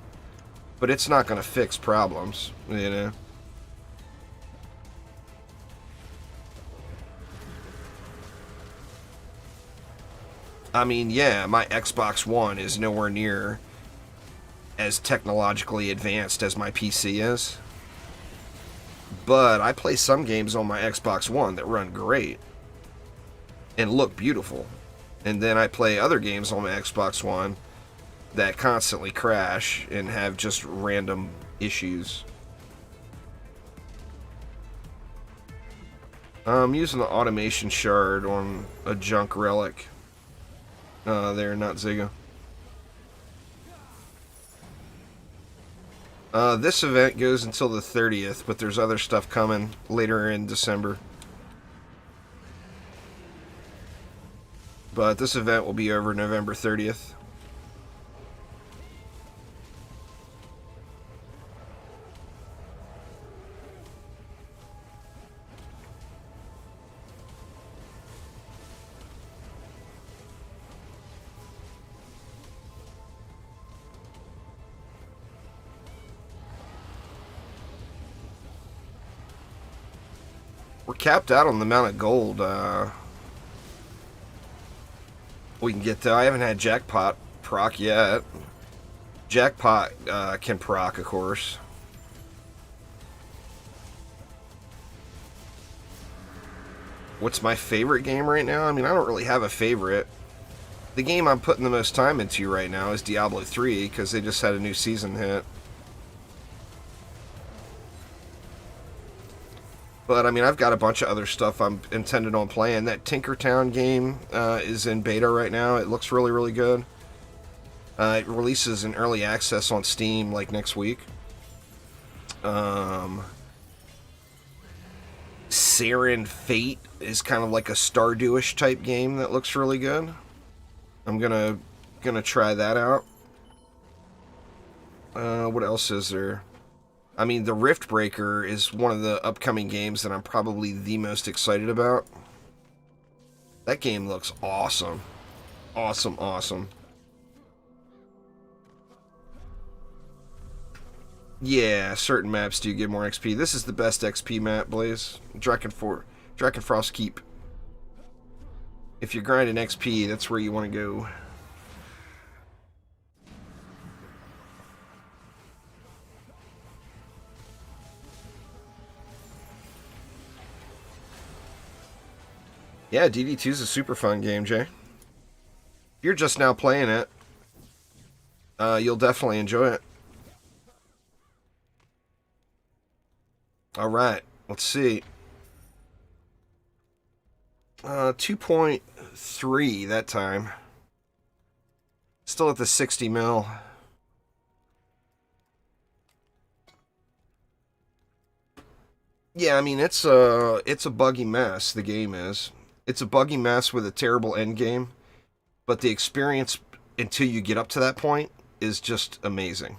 But it's not going to fix problems, you know? I mean, yeah, my Xbox One is nowhere near as technologically advanced as my PC is. But I play some games on my Xbox One that run great and look beautiful. And then I play other games on my Xbox One that constantly crash and have just random issues. I'm using the automation shard on a junk relic. There, not Ziga. This event goes until the 30th, but there's other stuff coming later in December. But this event will be over November 30th. We're capped out on the amount of gold we can get to. I haven't had Jackpot proc yet. Jackpot can proc, of course. What's my favorite game right now? I mean, I don't really have a favorite. The game I'm putting the most time into right now is Diablo 3 because they just had a new season hit. But, I mean, I've got a bunch of other stuff I'm intended on playing. That Tinkertown game is in beta right now. It looks really, really good. It releases in early access on Steam, like, next week. Siren Fate is kind of like a Stardew-ish type game that looks really good. I'm gonna try that out. What else is there? I mean, the Rift Breaker is one of the upcoming games that I'm probably the most excited about. That game looks awesome. Awesome, awesome. Yeah, certain maps do get more XP. This is the best XP map, Blaze. Drakenfrost Keep. If you're grinding XP, that's where you want to go. Yeah, DD2 is a super fun game, Jay. If you're just now playing it, you'll definitely enjoy it. Alright, let's see. 2.3 that time. Still at the 60 mil. Yeah, I mean, it's a buggy mess, the game is. It's a buggy mess with a terrible end game, but the experience until you get up to that point is just amazing.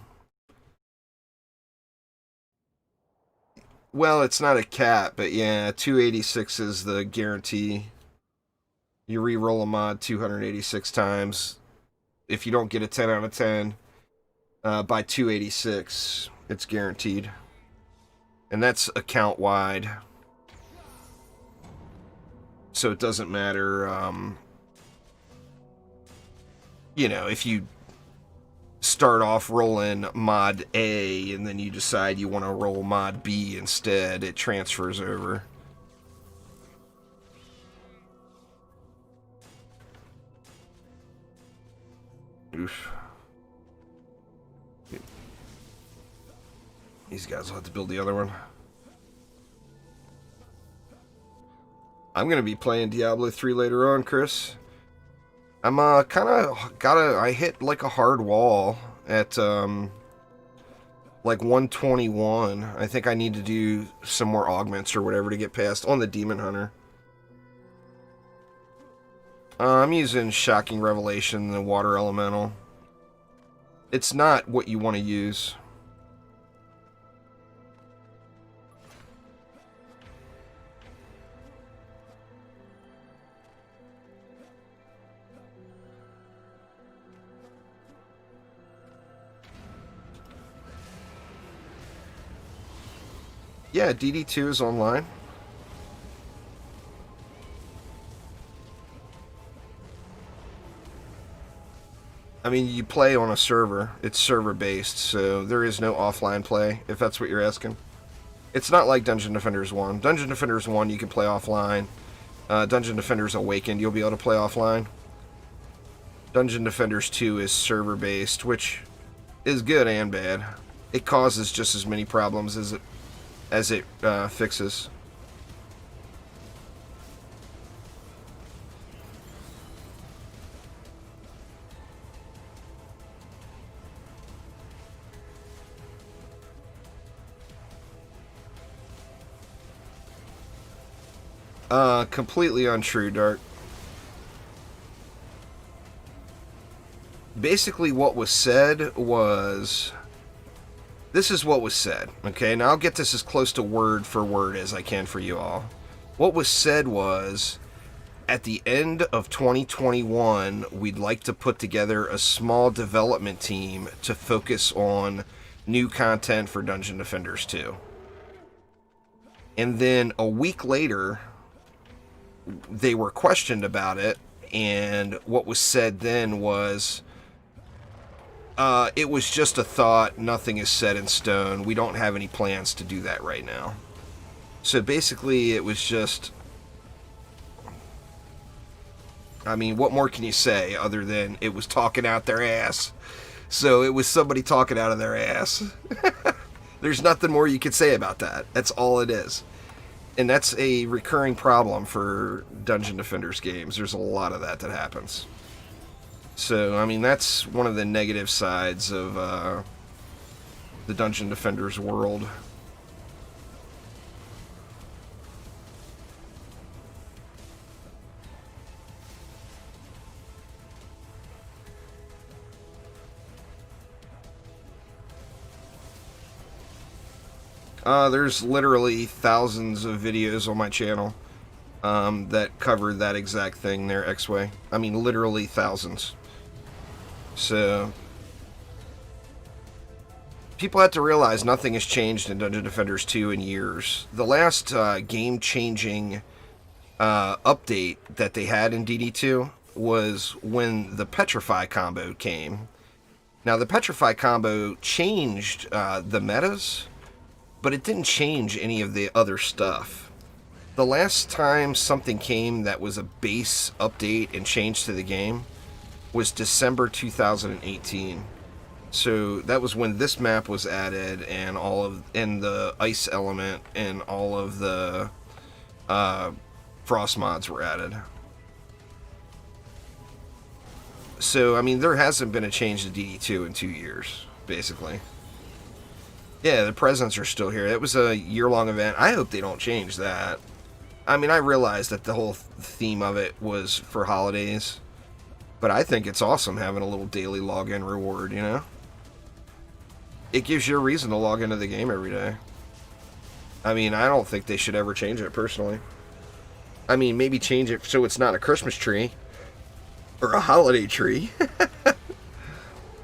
Well, it's not a cap, but yeah, 286 is the guarantee. You re-roll a mod 286 times. If you don't get a 10 out of 10 by 286, it's guaranteed. And that's account-wide. So it doesn't matter, you know, if you start off rolling mod A and then you decide you want to roll mod B instead, it transfers over. Oof. These guys will have to build the other one. I'm going to be playing Diablo 3 later on, Chris. I'm kind of I hit like a hard wall at like 121. I think I need to do some more augments or whatever to get past on the Demon Hunter. I'm using Shocking Revelation, the Water Elemental. It's not what you want to use. Yeah, DD2 is online. I mean, you play on a server. It's server-based, so there is no offline play, if that's what you're asking. It's not like Dungeon Defenders 1. Dungeon Defenders 1, you can play offline. Dungeon Defenders Awakened, you'll be able to play offline. Dungeon Defenders 2 is server-based, which is good and bad. It causes just as many problems as it fixes. Completely untrue, Dark. Basically what was said was... This is what was said, okay? Now I'll get this as close to word for word as I can for you all. What was said was, at the end of 2021, we'd like to put together a small development team to focus on new content for Dungeon Defenders 2. And then a week later, they were questioned about it, and what was said then was... it was just a thought, nothing is set in stone, we don't have any plans to do that right now. So basically it was just... I mean, what more can you say other than it was talking out their ass? So it was somebody talking out of their ass. There's nothing more you could say about that. That's all it is. And that's a recurring problem for Dungeon Defenders games. There's a lot of that happens. So, I mean, that's one of the negative sides of the Dungeon Defenders world. There's literally thousands of videos on my channel that cover that exact thing there, X-Way. I mean, literally thousands. So, people have to realize nothing has changed in Dungeon Defenders 2 in years. The last game-changing update that they had in DD2 was when the Petrify combo came. Now, the Petrify combo changed the metas, but it didn't change any of the other stuff. The last time something came that was a base update and changed to the game was December 2018. So that was when this map was added, and and the ice element and all of the frost mods were added. So, I mean, there hasn't been a change to DD2 in 2 years, basically. Yeah, the presents are still here. It was a year-long event. I hope they don't change that. I mean, I realize that the whole theme of it was for holidays, but I think it's awesome having a little daily login reward, you know? It gives you a reason to log into the game every day. I mean, I don't think they should ever change it, personally. I mean, maybe change it so it's not a Christmas tree or a holiday tree.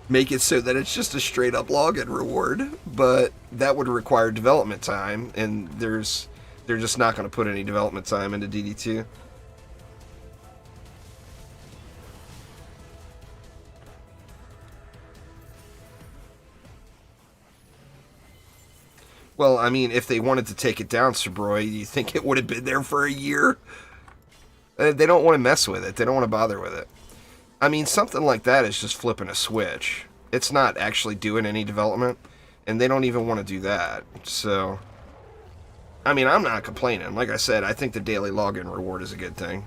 Make it so that it's just a straight-up login reward, but that would require development time, and they're just not going to put any development time into DD2. Well, I mean, if they wanted to take it down, Sabroy, do you think it would have been there for a year? They don't want to mess with it. They don't want to bother with it. I mean, something like that is just flipping a switch. It's not actually doing any development. And they don't even want to do that. So, I mean, I'm not complaining. Like I said, I think the daily login reward is a good thing.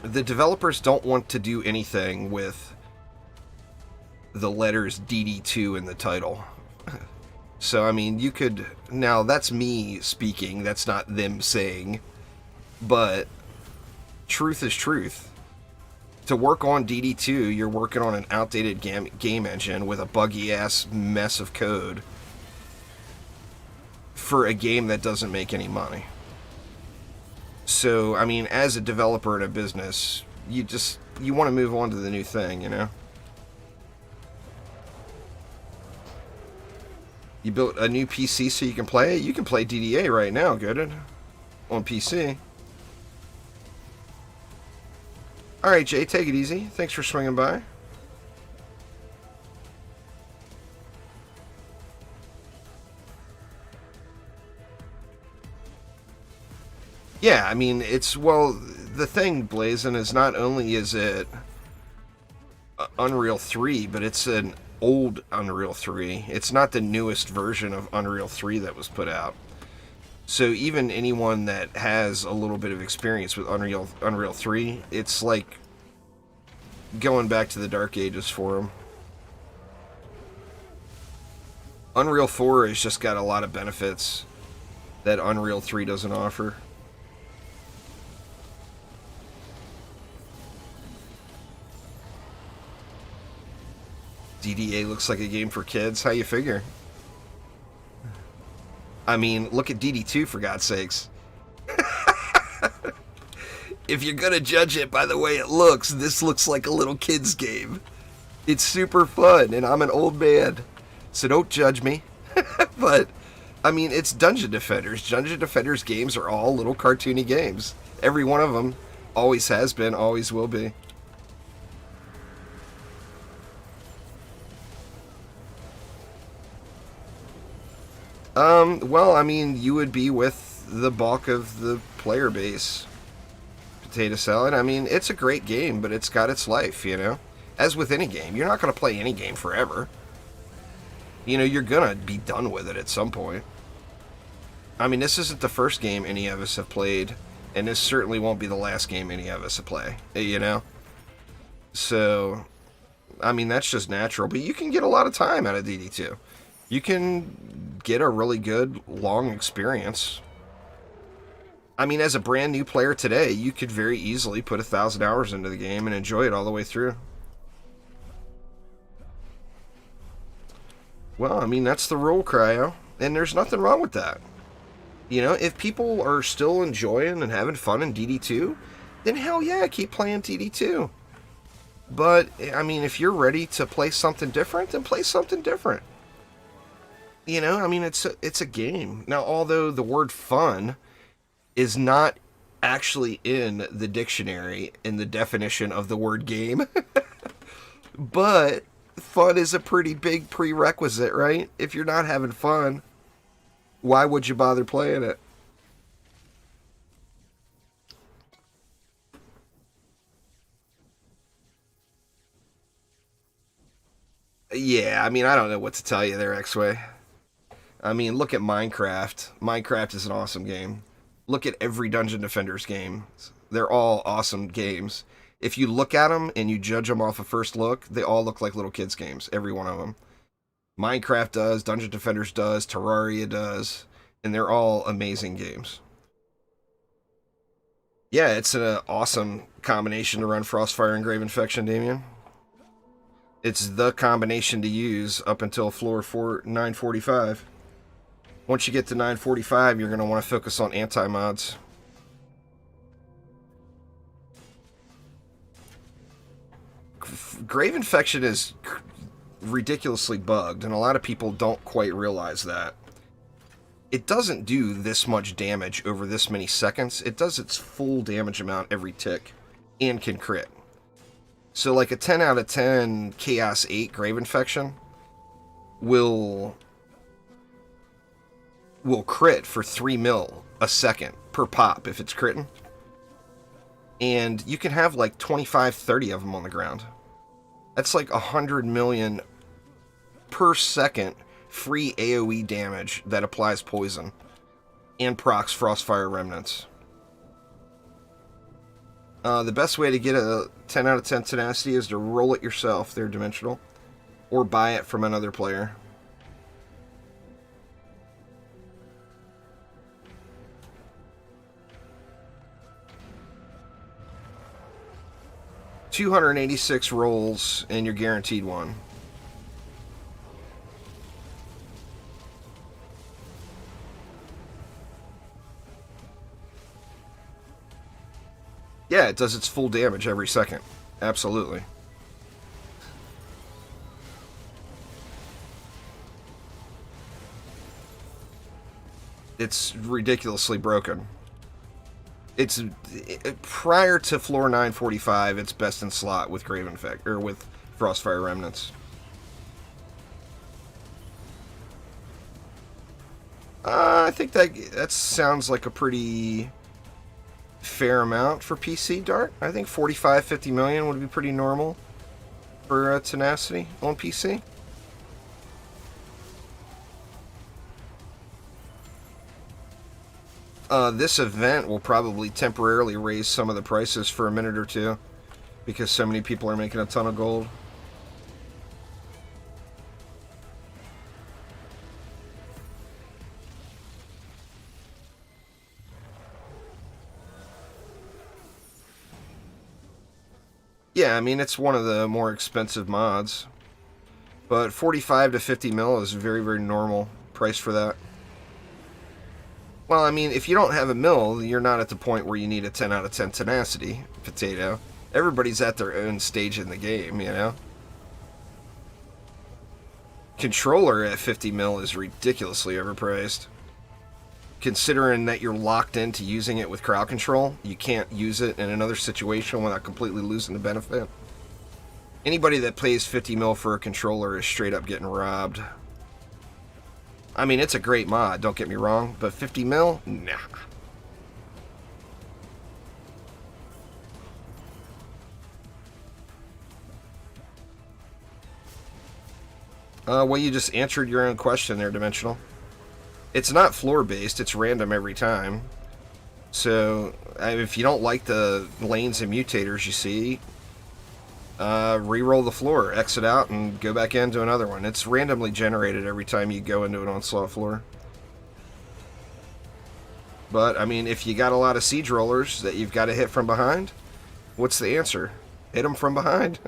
The developers don't want to do anything with the letters DD2 in the title. So, I mean, you could... Now, that's me speaking. That's not them saying. But truth is truth. To work on DD2, you're working on an outdated game engine with a buggy-ass mess of code for a game that doesn't make any money. So, I mean, as a developer in a business, you want to move on to the new thing, you know? You built a new PC so you can play it? You can play DDA right now, good, on PC. Alright, Jay, take it easy. Thanks for swinging by. Yeah, I mean, well, the thing, Blazin, is not only is it Unreal 3, but it's an old Unreal 3. It's not the newest version of Unreal 3 that was put out. So even anyone that has a little bit of experience with Unreal 3, it's like going back to the Dark Ages for them. Unreal 4 has just got a lot of benefits that Unreal 3 doesn't offer. DDA looks like a game for kids. How you figure? I mean, look at DD2 for God's sakes. If you're gonna judge it by the way it looks, this looks like a little kid's game. It's super fun, and I'm an old man, so don't judge me. But, I mean, it's Dungeon Defenders. Dungeon Defenders games are all little cartoony games. Every one of them always has been, always will be. Well, I mean, you would be with the bulk of the player base. Potato Salad, I mean, it's a great game, but it's got its life, you know? As with any game, you're not going to play any game forever. You know, you're going to be done with it at some point. I mean, this isn't the first game any of us have played, and this certainly won't be the last game any of us have played, you know? So, I mean, that's just natural, but you can get a lot of time out of DD2. You can get a really good, long experience. I mean, as a brand new player today, you could very easily put 1,000 hours into the game and enjoy it all the way through. Well, I mean, that's the rule, Cryo, and there's nothing wrong with that. You know, if people are still enjoying and having fun in DD2, then hell yeah, keep playing DD2. But, I mean, if you're ready to play something different, then play something different. You know, I mean, it's a game. Now, although the word fun is not actually in the dictionary in the definition of the word game, but fun is a pretty big prerequisite, right? If you're not having fun, why would you bother playing it? Yeah, I mean, I don't know what to tell you there, X-Way. I mean, look at Minecraft. Minecraft is an awesome game. Look at every Dungeon Defenders game. They're all awesome games. If you look at them and you judge them off a first look, they all look like little kids' games. Every one of them. Minecraft does, Dungeon Defenders does, Terraria does, and they're all amazing games. Yeah, it's an awesome combination to run Frostfire and Grave Infection, Damien. It's the combination to use up until floor 945. Once you get to 945, you're going to want to focus on anti-mods. Grave Infection is ridiculously bugged, and a lot of people don't quite realize that. It doesn't do this much damage over this many seconds. It does its full damage amount every tick, and can crit. So like a 10 out of 10 Chaos 8 Grave Infection will crit for 3 mil a second per pop if it's critting. And you can have like 25, 30 of them on the ground. That's like 100 million per second free AoE damage that applies poison and procs Frostfire Remnants. The best way to get a 10 out of 10 tenacity is to roll it yourself, they're dimensional, or buy it from another player. $286 rolls and you're guaranteed one. Yeah, it does its full damage every second. Absolutely. It's ridiculously broken. It's prior to floor 945. It's best in slot with Grave Infect or with Frostfire Remnants. I think that sounds like a pretty fair amount for PC Dart. I think 45, 50 million would be pretty normal for tenacity on PC. This event will probably temporarily raise some of the prices for a minute or two because so many people are making a ton of gold. Yeah, I mean, it's one of the more expensive mods, but 45 to 50 mil is very, very normal price for that. Well, I mean, if you don't have a mill, you're not at the point where you need a 10 out of 10 tenacity potato. Everybody's at their own stage in the game, you know? Controller at 50 mil is ridiculously overpriced. Considering that you're locked into using it with crowd control, you can't use it in another situation without completely losing the benefit. Anybody that pays 50 mil for a controller is straight up getting robbed. I mean, it's a great mod, don't get me wrong, but 50 mil? Nah. Well, you just answered your own question there, Dimensional. It's not floor-based, it's random every time. So, if you don't like the lanes and mutators you see, re-roll the floor, exit out, and go back into another one. It's randomly generated every time you go into an onslaught floor. But, I mean, if you got a lot of siege rollers that you've got to hit from behind, what's the answer? Hit them from behind.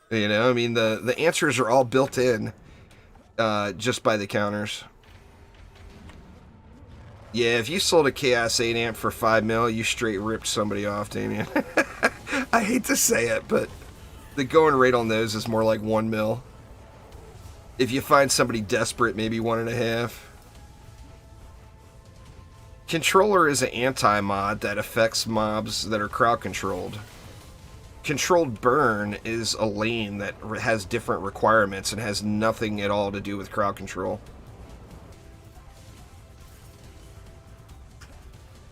You know, I mean, the answers are all built in just by the counters. Yeah, if you sold a Chaos 8 amp for 5 mil, you straight ripped somebody off, Damien. I hate to say it, but the going rate on those is more like 1 mil. If you find somebody desperate, maybe 1.5. Controller is an anti-mod that affects mobs that are crowd controlled. Controlled burn is a lane that has different requirements and has nothing at all to do with crowd control.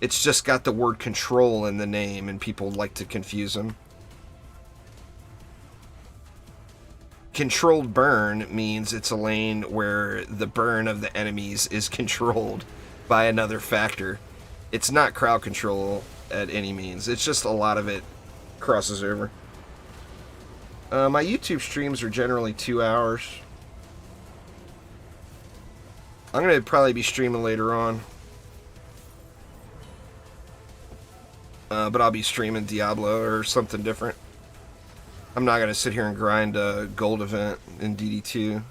It's just got the word control in the name and people like to confuse them. Controlled burn means it's a lane where the burn of the enemies is controlled by another factor. It's not crowd control at any means. It's just a lot of it crosses over. My YouTube streams are generally 2 hours. I'm going to probably be streaming later on. But I'll be streaming Diablo or something different. I'm not going to sit here and grind a gold event in DD2.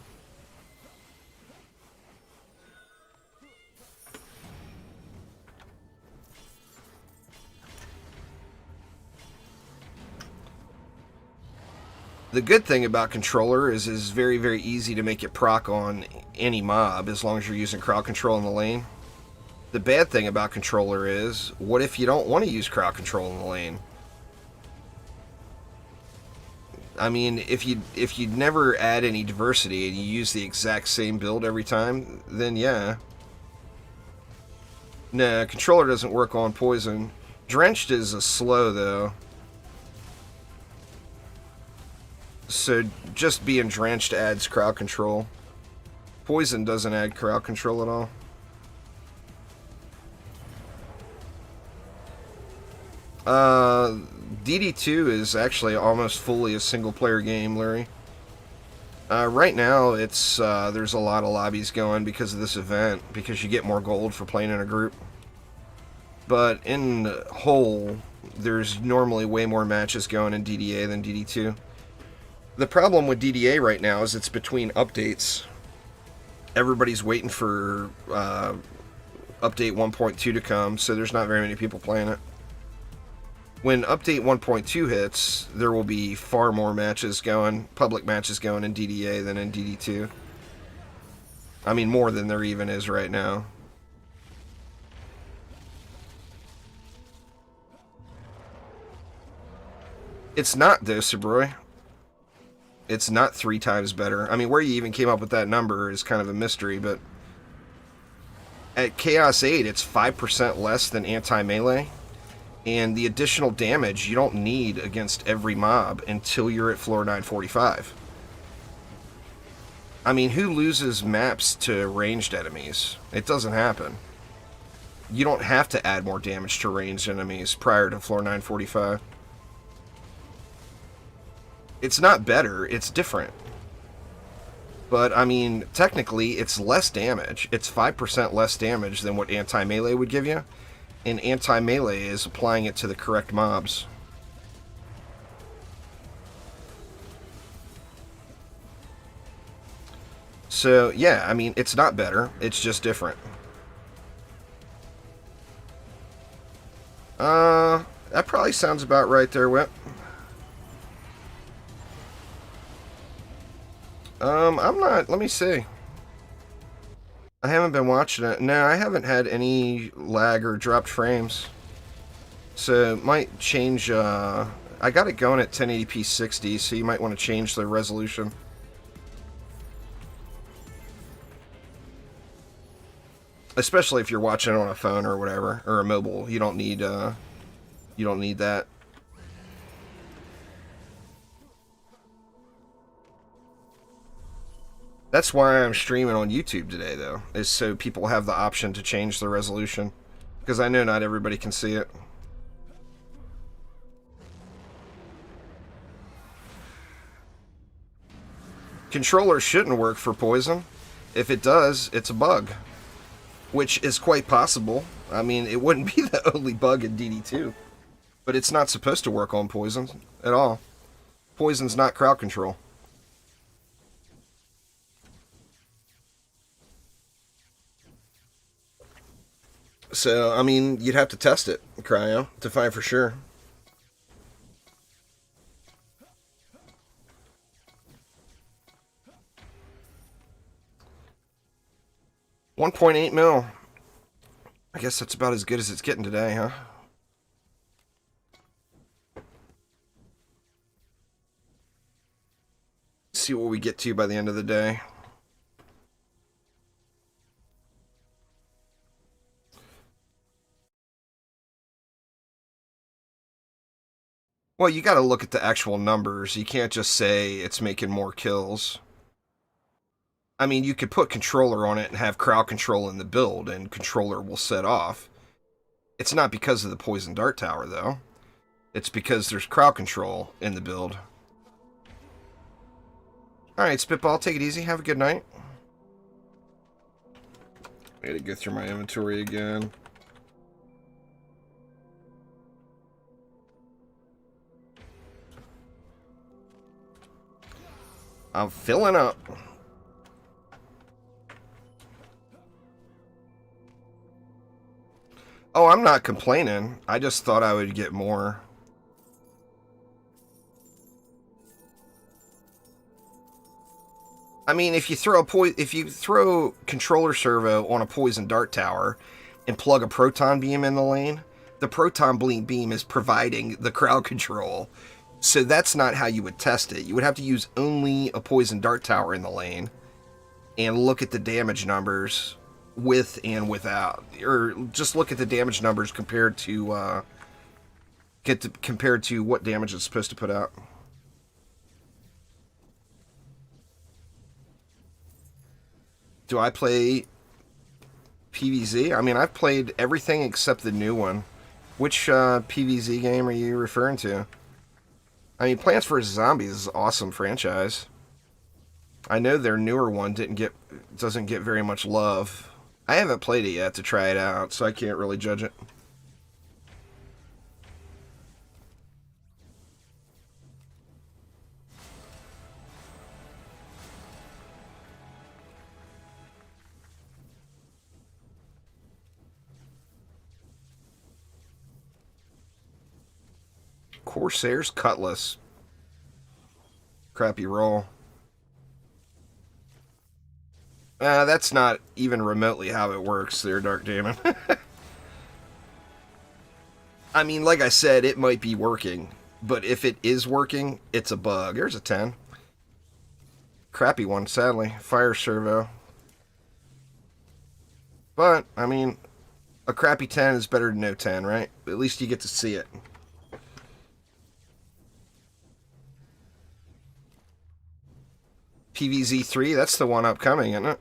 The good thing about controller is it's very, very easy to make it proc on any mob as long as you're using crowd control in the lane. The bad thing about controller is, what if you don't want to use crowd control in the lane? I mean, if you never add any diversity and you use the exact same build every time, then yeah. Nah, controller doesn't work on poison. Drenched is a slow, though. So just being drenched adds crowd control. Poison doesn't add crowd control at all. DD2 is actually almost fully a single-player game, Larry. Right now, it's there's a lot of lobbies going because of this event, because you get more gold for playing in a group. But in whole, there's normally way more matches going in DDA than DD2. The problem with DDA right now is it's between updates. Everybody's waiting for update 1.2 to come, so there's not very many people playing it. When update 1.2 hits, there will be far more matches going, public matches going in DDA than in DD2. I mean, more than there even is right now. It's not, though, Sabroy. It's not 3 times better. I mean, where you even came up with that number is kind of a mystery, but at Chaos 8, it's 5% less than anti-melee. And the additional damage you don't need against every mob until you're at floor 945. I mean, who loses maps to ranged enemies? It doesn't happen. You don't have to add more damage to ranged enemies prior to floor 945. It's not better, it's different. But, I mean, technically, it's less damage. It's 5% less damage than what anti-melee would give you. And anti-melee is applying it to the correct mobs. So, yeah, I mean, it's not better. It's just different. That probably sounds about right there, Whip. I'm not... Let me see. I haven't been watching it. No, I haven't had any lag or dropped frames. So, it might change, I got it going at 1080p 60, so you might want to change the resolution. Especially if you're watching it on a phone or whatever, or a mobile. You don't need that. That's why I'm streaming on YouTube today, though, is so people have the option to change the resolution. Because I know not everybody can see it. Controller shouldn't work for Poison. If it does, it's a bug. Which is quite possible. I mean, it wouldn't be the only bug in DD2. But it's not supposed to work on Poison at all. Poison's not crowd control. So, I mean, you'd have to test it, Cryo, to find for sure. $1.8 mil. I guess that's about as good as it's getting today, huh? See what we get to by the end of the day. Well, you got to look at the actual numbers. You can't just say it's making more kills. I mean, you could put controller on it and have crowd control in the build, and controller will set off. It's not because of the poison dart tower, though. It's because there's crowd control in the build. Alright, Spitball, take it easy. Have a good night. I gotta go through my inventory again. I'm filling up. Oh, I'm not complaining. I just thought I would get more. I mean, if you throw controller servo on a poison dart tower and plug a proton beam in the lane, the proton beam is providing the crowd control. So that's not how you would test it. You would have to use only a poison dart tower in the lane and look at the damage numbers with and without, or just look at the damage numbers compared to compared to what damage it's supposed to put out. Do I play PvZ? I mean, I've played everything except the new one. Which PvZ game are you referring to? I mean, Plants vs. Zombies is an awesome franchise. I know their newer one doesn't get very much love. I haven't played it yet to try it out, so I can't really judge it. Corsair's Cutlass. Crappy roll. That's not even remotely how it works there, Dark Damon. I mean, like I said, it might be working. But if it is working, it's a bug. There's a 10. Crappy one, sadly. Fire servo. But, I mean, a crappy 10 is better than no 10, right? At least you get to see it. PvZ3, that's the one upcoming, isn't it?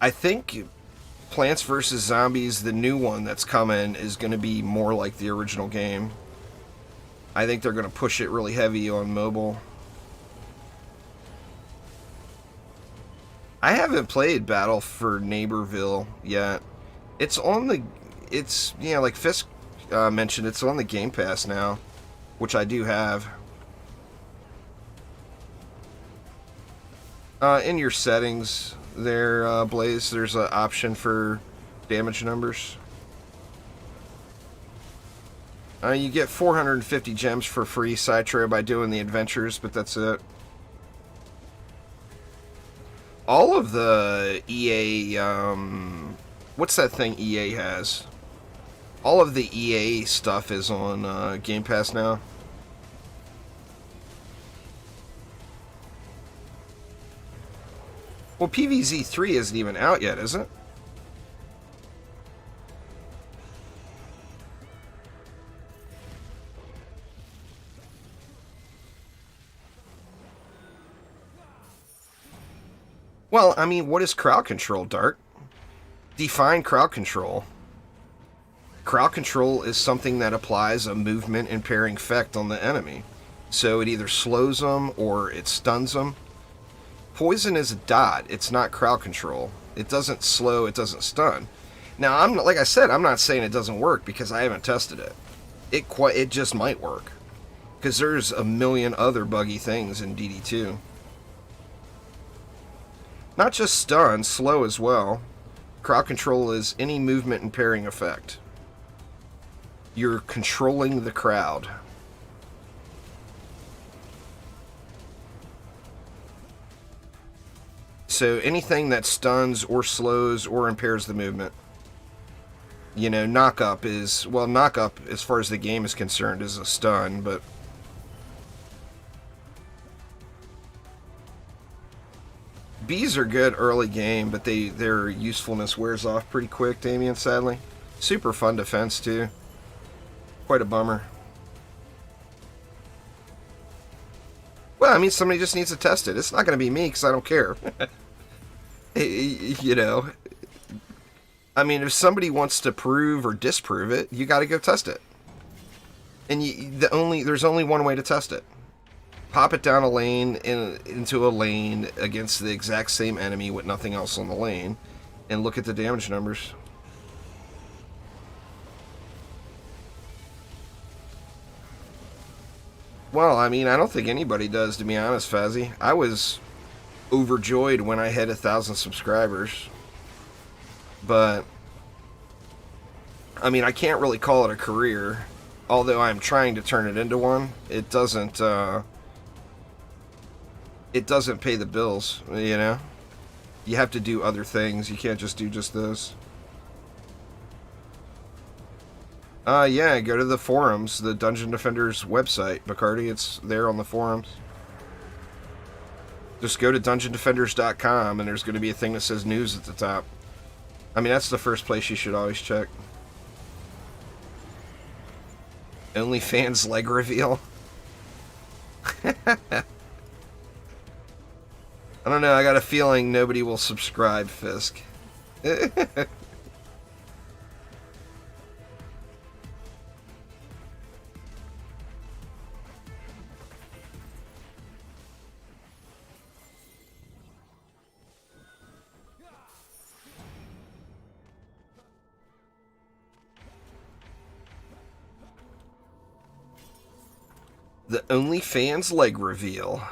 I think Plants vs. Zombies, the new one that's coming, is going to be more like the original game. I think they're going to push it really heavy on mobile. I haven't played Battle for Neighborville yet. It's on the... It's, you know, like Fisk mentioned, it's on the Game Pass now, which I do have. In your settings there, Blaze, there's an option for damage numbers. You get 450 gems for free, Citro, by doing the adventures, but that's it. All of the EA, what's that thing EA has? All of the EA stuff is on Game Pass now. Well, PvZ3 isn't even out yet, is it? Well, I mean, what is crowd control, Dart? Define crowd control. Crowd control is something that applies a movement impairing effect on the enemy. So it either slows them or it stuns them. Poison is a dot. It's not crowd control. It doesn't slow, it doesn't stun. Now, like I said, I'm not saying it doesn't work because I haven't tested it. It just might work. Because there's a million other buggy things in DD2. Not just stun, slow as well. Crowd control is any movement impairing effect. You're controlling the crowd. So anything that stuns or slows or impairs the movement. You know, knock-up is... Well, knock-up, as far as the game is concerned, is a stun, but... Bees are good early game, but their usefulness wears off pretty quick, Damien, sadly. Super fun defense, too. Quite a bummer. Well, I mean, somebody just needs to test it. It's not going to be me, because I don't care. You know, I mean, if somebody wants to prove or disprove it, you got to go test it. And there's only one way to test it. Pop it down a lane into a lane against the exact same enemy with nothing else on the lane, and look at the damage numbers. Well, I mean, I don't think anybody does, to be honest, Fazzy. I was overjoyed when I had 1,000 subscribers, but I mean, I can't really call it a career, although I'm trying to turn it into one. It doesn't pay the bills, you know? You have to do other things. You can't just do just this. Yeah, go to the forums, the Dungeon Defenders website, McCarty. It's there on the forums. Just go to dungeondefenders.com, and there's going to be a thing that says news at the top. I mean, that's the first place you should always check. OnlyFans leg reveal. I don't know, I got a feeling nobody will subscribe, Fisk. The OnlyFans leg reveal.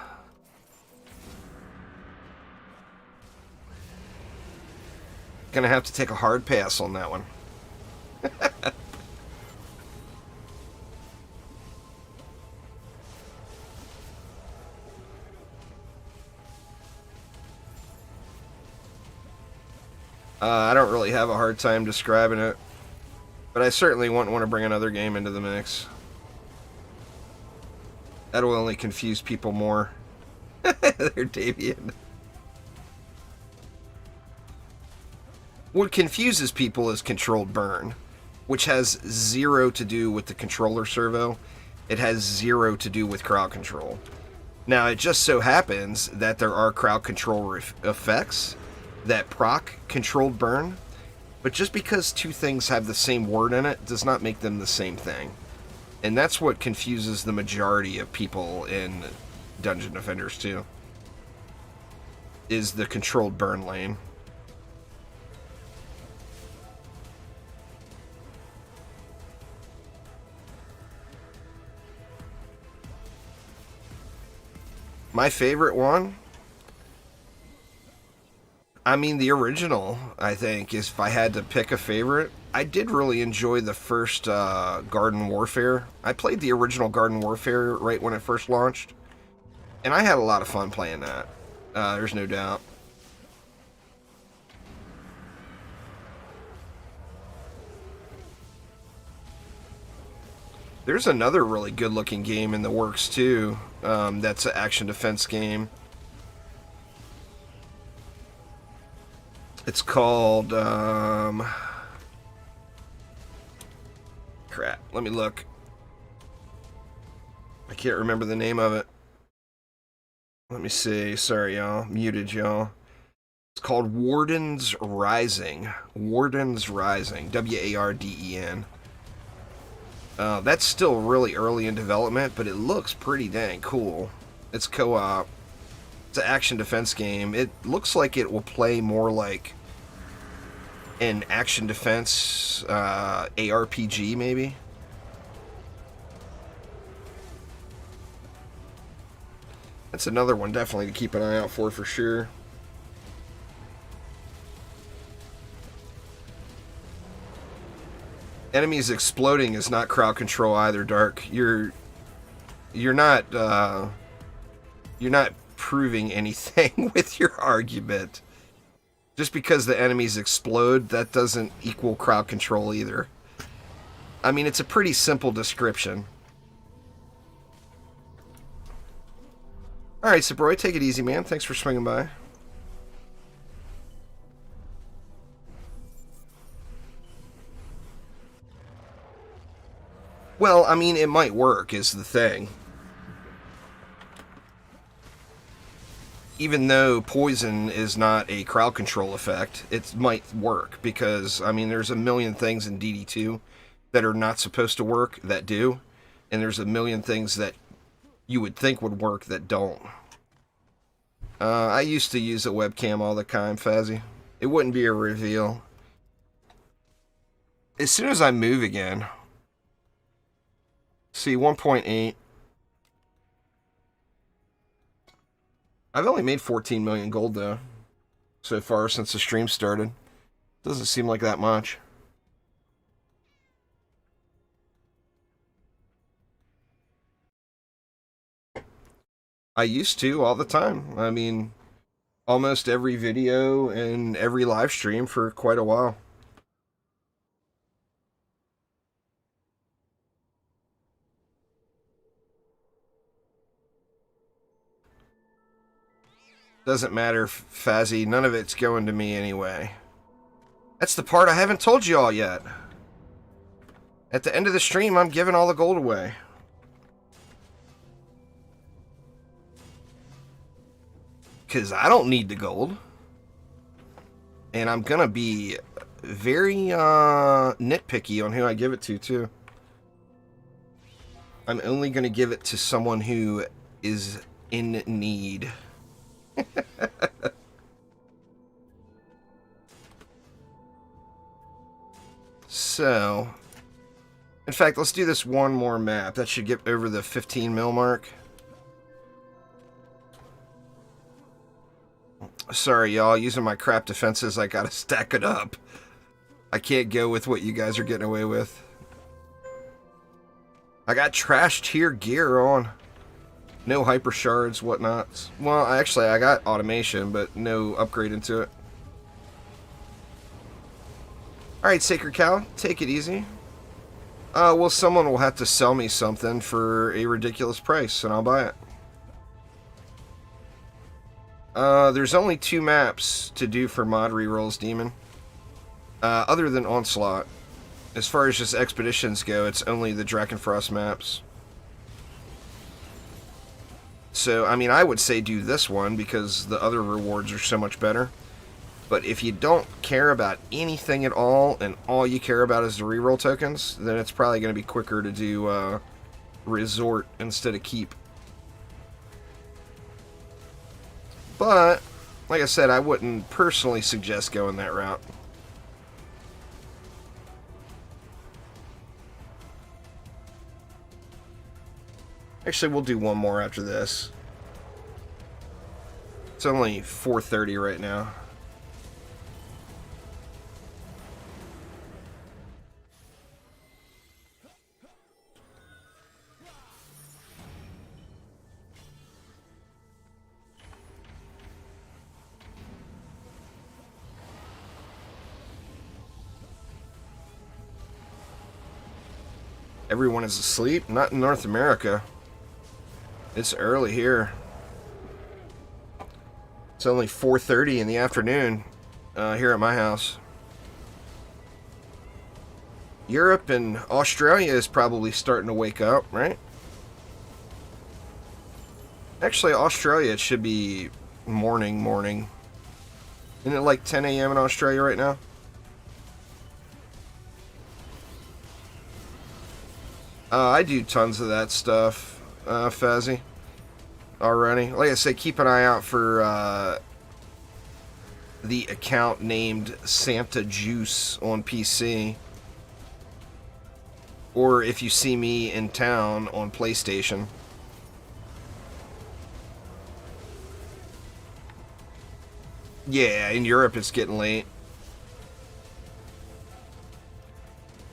Gonna have to take a hard pass on that one. I don't really have a hard time describing it, but I certainly wouldn't want to bring another game into the mix. That'll only confuse people more. They're Davian. What confuses people is controlled burn, which has zero to do with the controller servo. It has zero to do with crowd control. Now, it just so happens that there are crowd control effects that proc controlled burn, but just because two things have the same word in it does not make them the same thing. And that's what confuses the majority of people in Dungeon Defenders 2, is the controlled burn lane. My favorite one? I mean, the original, I think, is if I had to pick a favorite. I did really enjoy the first Garden Warfare. I played the original Garden Warfare right when it first launched, and I had a lot of fun playing that. There's no doubt. There's another really good-looking game in the works, too. That's an action defense game. It's called, crap, let me look. I can't remember the name of it. Let me see. Sorry, y'all. Muted, y'all. It's called Warden's Rising. Warden's Rising. W-A-R-D-E-N. That's still really early in development, but it looks pretty dang cool. It's co-op. It's an action defense game. It looks like it will play more like an action defense ARPG, maybe. That's another one definitely to keep an eye out for sure. Enemies exploding is not crowd control either, Dark. You're not proving anything with your argument. Just because the enemies explode, that doesn't equal crowd control either. I mean, it's a pretty simple description. Alright, Sabroy, take it easy, man. Thanks for swinging by. Well, I mean, it might work, is the thing. Even though poison is not a crowd control effect, it might work, because, I mean, there's a million things in DD2 that are not supposed to work that do, and there's a million things that you would think would work that don't. I used to use a webcam all the time, Fazzy. It wouldn't be a reveal. As soon as I move again... See, 1.8. I've only made 14 million gold, though, so far since the stream started. Doesn't seem like that much. I used to all the time. I mean, almost every video and every live stream for quite a while. Doesn't matter, Fazzy. None of it's going to me anyway. That's the part I haven't told you all yet. At the end of the stream, I'm giving all the gold away. Because I don't need the gold. And I'm going to be very nitpicky on who I give it to, too. I'm only going to give it to someone who is in need. So, in fact, let's do this one more map. That should get over the 15 mil mark. Sorry, y'all. Using my crap defenses, I gotta stack it up. I can't go with what you guys are getting away with. I got trashed here gear on. No hyper shards, whatnot. Well, actually, I got automation, but no upgrade into it. Alright, Sacred Cow, take it easy. Well, someone will have to sell me something for a ridiculous price, and I'll buy it. There's only 2 maps to do for mod rerolls, Demon. Other than Onslaught. As far as just expeditions go, it's only the Drakenfrost maps. So, I mean, I would say do this one because the other rewards are so much better. But if you don't care about anything at all, and all you care about is the reroll tokens, then it's probably going to be quicker to do Resort instead of Keep. But, like I said, I wouldn't personally suggest going that route. Actually, we'll do one more after this. It's only 4:30 right now. Everyone is asleep? Not in North America. It's early here. It's only 4:30 in the afternoon here at my house. Europe and Australia is probably starting to wake up, right? Actually, Australia, it should be morning. Isn't it like 10 a.m. in Australia right now? I do tons of that stuff, Fazzy. Already. Like I say, keep an eye out for the account named Santa Juice on PC. Or if you see me in town on PlayStation. Yeah, in Europe it's getting late.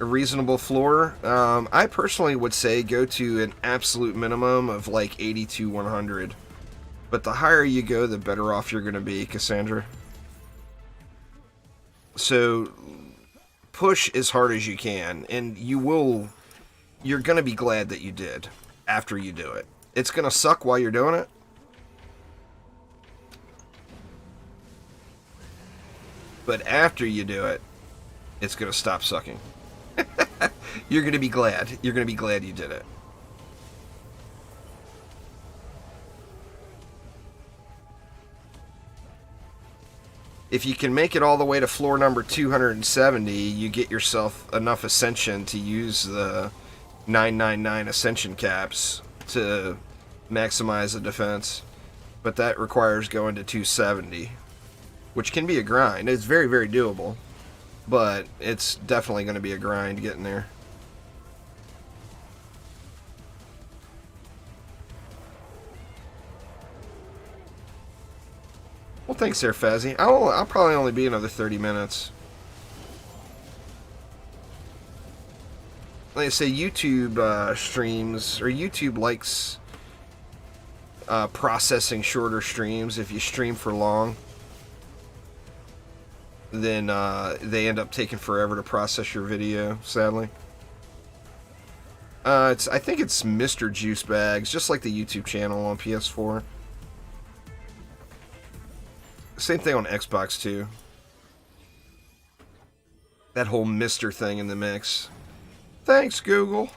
A reasonable floor. I personally would say go to an absolute minimum of like 80 to 100. But the higher you go, the better off you're going to be, Cassandra. So push as hard as you can, and you're going to be glad that you did after you do it. It's going to suck while you're doing it. But after you do it, it's going to stop sucking. You're going to be glad. You're going to be glad you did it. If you can make it all the way to floor number 270, you get yourself enough ascension to use the 999 ascension caps to maximize the defense. But that requires going to 270, which can be a grind. It's very, very doable. But it's definitely going to be a grind getting there. Well, thanks there, Fazzy. I'll probably only be another 30 minutes. Like I say, YouTube streams, or YouTube likes processing shorter streams. If you stream for long, then they end up taking forever to process your video, sadly. I think it's Mr. Juicebags, just like the YouTube channel on PS4. Same thing on Xbox too. that whole Mr. thing in the mix. Thanks, Google.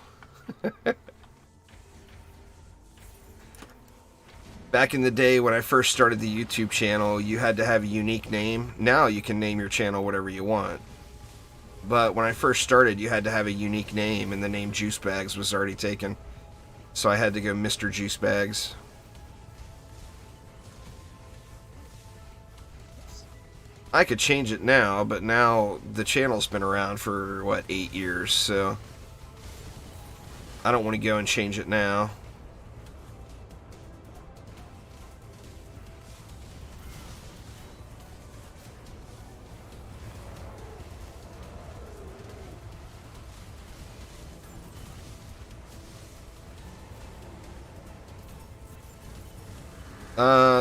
Back in the day when I first started the YouTube channel, you had to have a unique name. Now you can name your channel whatever you want. But when I first started, you had to have a unique name, and the name Juice Bags was already taken. So I had to go Mr. Juice Bags. I could change it now, but now the channel's been around for, what, 8 years, so I don't want to go and change it now.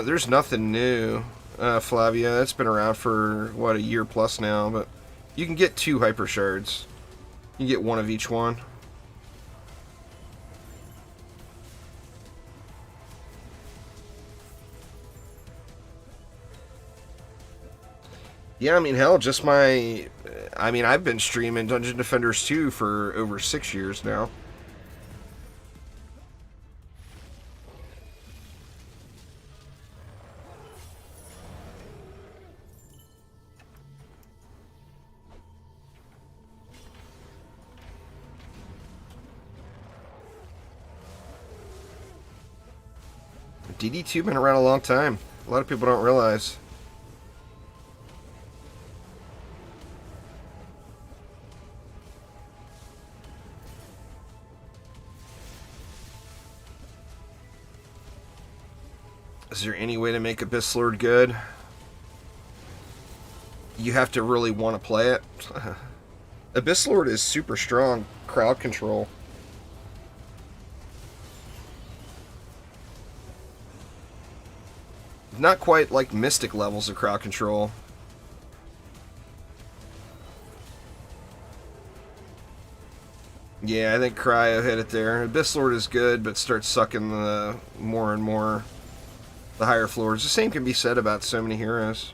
There's nothing new, Flavia. That's been around for, what, a year plus now, but you can get 2 hyper shards. You can get 1 of each one. Yeah, I mean, hell, just my... I mean, I've been streaming Dungeon Defenders 2 for over 6 years now. DD2 been around a long time. A lot of people don't realize. Is there any way to make Abyss Lord good? You have to really want to play it. Abyss Lord is super strong crowd control. Not quite like Mystic levels of crowd control. Yeah, I think Cryo hit it there. Abyss Lord is good, but starts sucking the more and more the higher floors. The same can be said about so many heroes.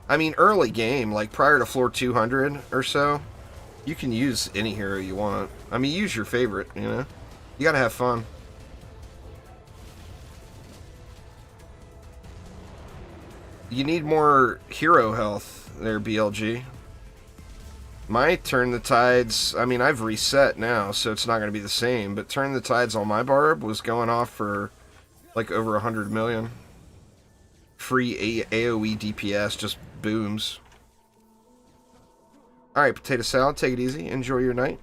I mean, early game, like prior to floor 200 or so, you can use any hero you want. I mean, use your favorite, you know? You gotta have fun. You need more hero health there, BLG. My Turn the Tides, I mean, I've reset now, so it's not going to be the same, but Turn the Tides on my barb was going off for like over 100 million. Free AoE DPS, just booms. Alright, potato salad, take it easy, enjoy your night.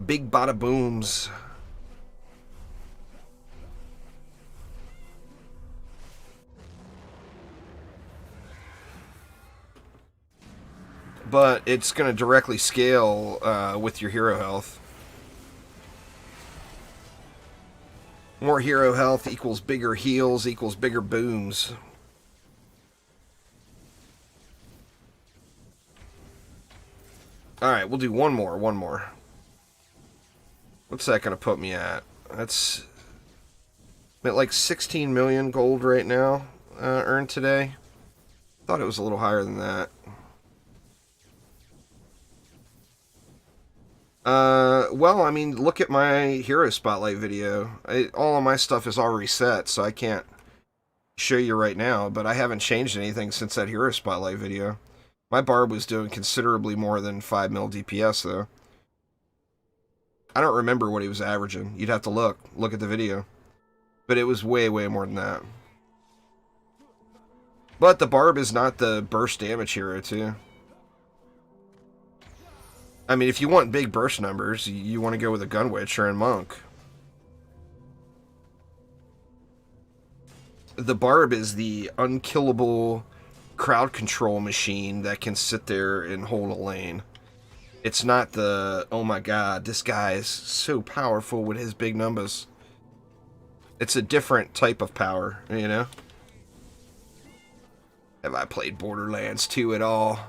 Big bada booms. But it's going to directly scale with your hero health. More hero health equals bigger heals equals bigger booms. Alright, we'll do one more. What's that going to put me at? That's I'm at like 16 million gold right now, earned today. Thought it was a little higher than that. Well, I mean, look at my Hero Spotlight video. All of my stuff is already set, so I can't show you right now, but I haven't changed anything since that Hero Spotlight video. My barb was doing considerably more than 5 mil DPS, though. I don't remember what he was averaging. You'd have to look at the video. But it was way, way more than that. But the barb is not the burst damage hero, too. I mean, if you want big burst numbers, you want to go with a Gunwitch or a Monk. The barb is the unkillable crowd control machine that can sit there and hold a lane. It's not the, oh my god, this guy is so powerful with his big numbers. It's a different type of power, you know? Have I played Borderlands 2 at all?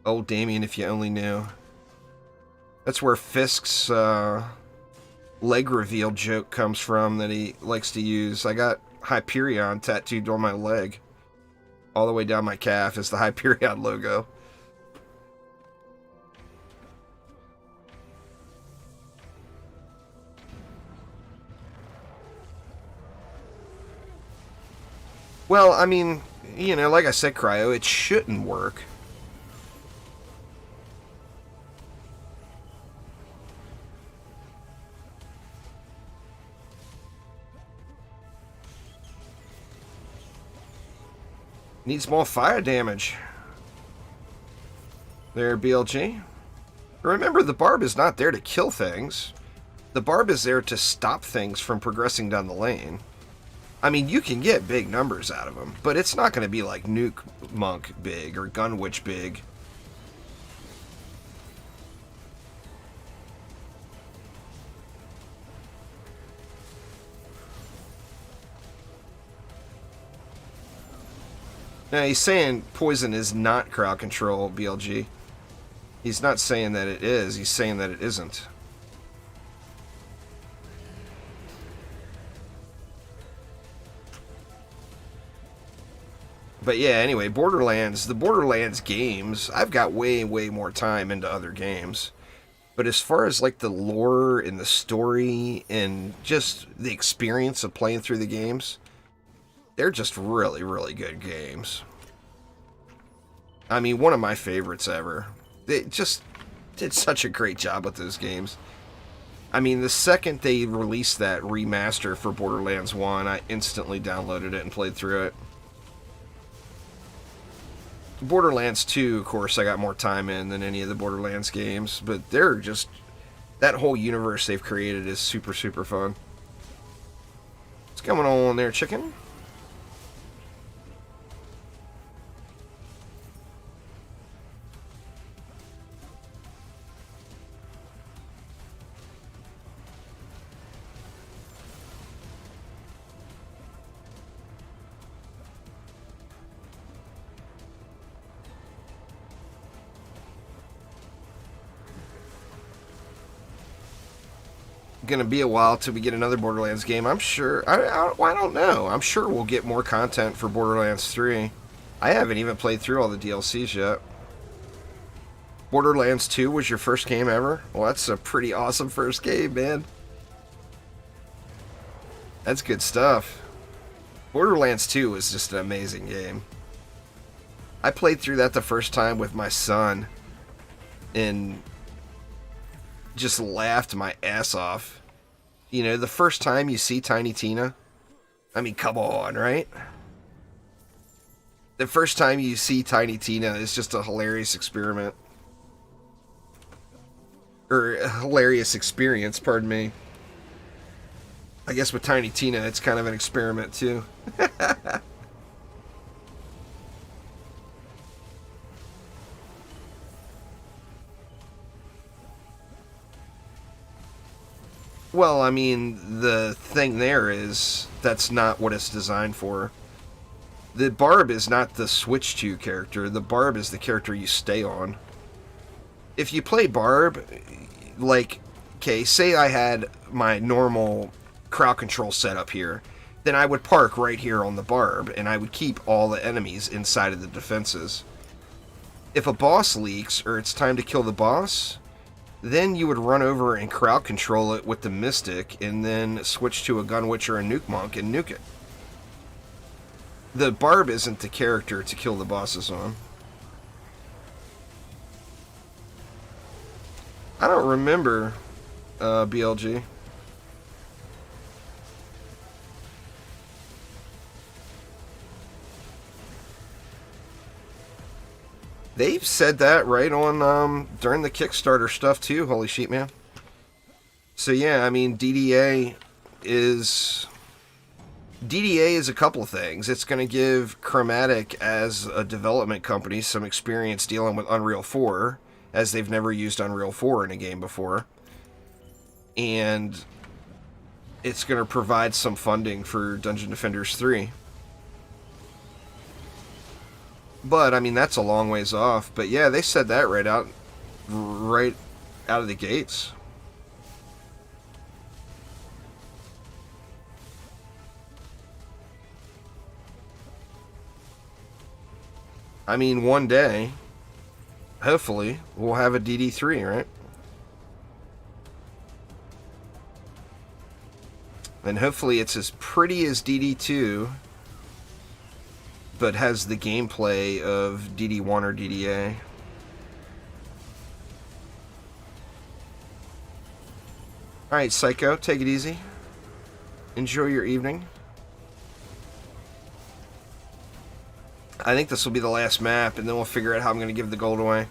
Oh, Damien, if you only knew. That's where Fisk's leg reveal joke comes from that he likes to use. I got Hyperion tattooed on my leg. all the way down my calf is the Hyperion logo. Well, I mean, you know, like I said, Cryo, it shouldn't work. Needs more fire damage. There, BLG. Remember, the barb is not there to kill things. The barb is there to stop things from progressing down the lane. I mean, you can get big numbers out of them, but it's not going to be like Nuke Monk big or Gun Witch big. Now, he's saying poison is not crowd control, BLG. He's not saying that it is, he's saying that it isn't. But yeah, anyway, Borderlands, the Borderlands games, I've got way, way more time into other games. But as far as like the lore and the story and just the experience of playing through the games, they're just really, really good games. I mean, one of my favorites ever. They just did such a great job with those games. I mean, the second they released that remaster for Borderlands 1, I instantly downloaded it and played through it. Borderlands 2, of course, I got more time in than any of the Borderlands games, but they're just... that whole universe they've created is super, super fun. What's going on there, chicken? Gonna be a while till we get another Borderlands game. I'm sure. I don't know. I'm sure we'll get more content for Borderlands 3. I haven't even played through all the DLCs yet. Borderlands 2 was your first game ever? Well, that's a pretty awesome first game, man. That's good stuff. Borderlands 2 was just an amazing game. I played through that the first time with my son and just laughed my ass off. You know, the first time you see Tiny Tina, I mean, come on, right? The first time you see Tiny Tina is just a hilarious experiment. Or a hilarious experience, pardon me. I guess with Tiny Tina, it's kind of an experiment, too. Well, I mean, the thing there is, that's not what it's designed for. The Barb is not the switch to character. The Barb is the character you stay on. If you play Barb, like, okay, say I had my normal crowd control setup here, then I would park right here on the Barb, and I would keep all the enemies inside of the defenses. If a boss leaks, or it's time to kill the boss, then you would run over and crowd control it with the Mystic, and then switch to a Gun Witch or a Nuke Monk and nuke it. The Barb isn't the character to kill the bosses on. I don't remember BLG. They've said that right on during the Kickstarter stuff too, holy sheep, man. So yeah, I mean, DDA is a couple of things. It's going to give Chromatic as a development company some experience dealing with Unreal 4, as they've never used Unreal 4 in a game before. And it's going to provide some funding for Dungeon Defenders 3. But, I mean, that's a long ways off. But yeah, they said that right out of the gates. I mean, one day, hopefully, we'll have a DD3, right? And hopefully it's as pretty as DD2, but has the gameplay of DD1 or DDA. Alright, Psycho, take it easy. Enjoy your evening. I think this will be the last map, and then we'll figure out how I'm going to give the gold away.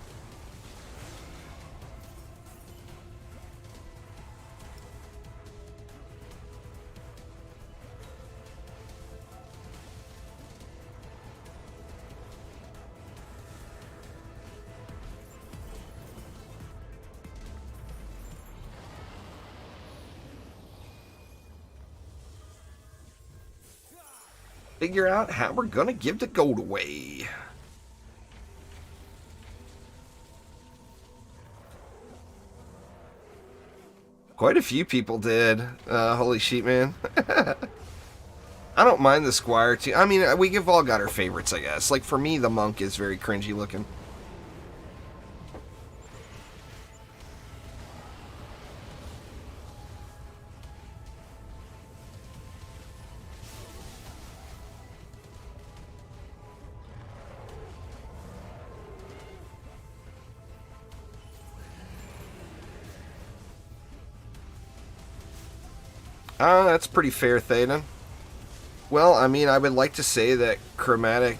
Figure out how we're gonna give the gold away. Quite a few people did. Holy sheep, man. I don't mind the Squire too. I mean, we've all got our favorites, I guess. Like, for me, the Monk is very cringy looking. That's pretty fair, Thaden. Well, I mean, I would like to say that Chromatic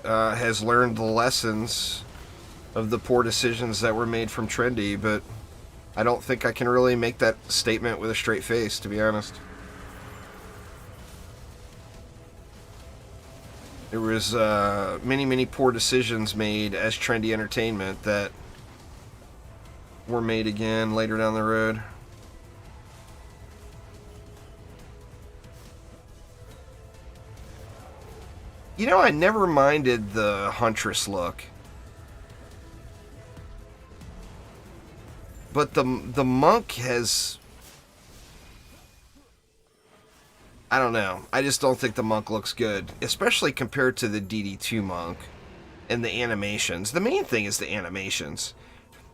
has learned the lessons of the poor decisions that were made from Trendy, but I don't think I can really make that statement with a straight face, to be honest. There was many, many poor decisions made as Trendy Entertainment that were made again later down the road. You know, I never minded the Huntress look. But the Monk has... I don't know. I just don't think the Monk looks good. Especially compared to the DD2 Monk. And the animations. The main thing is the animations.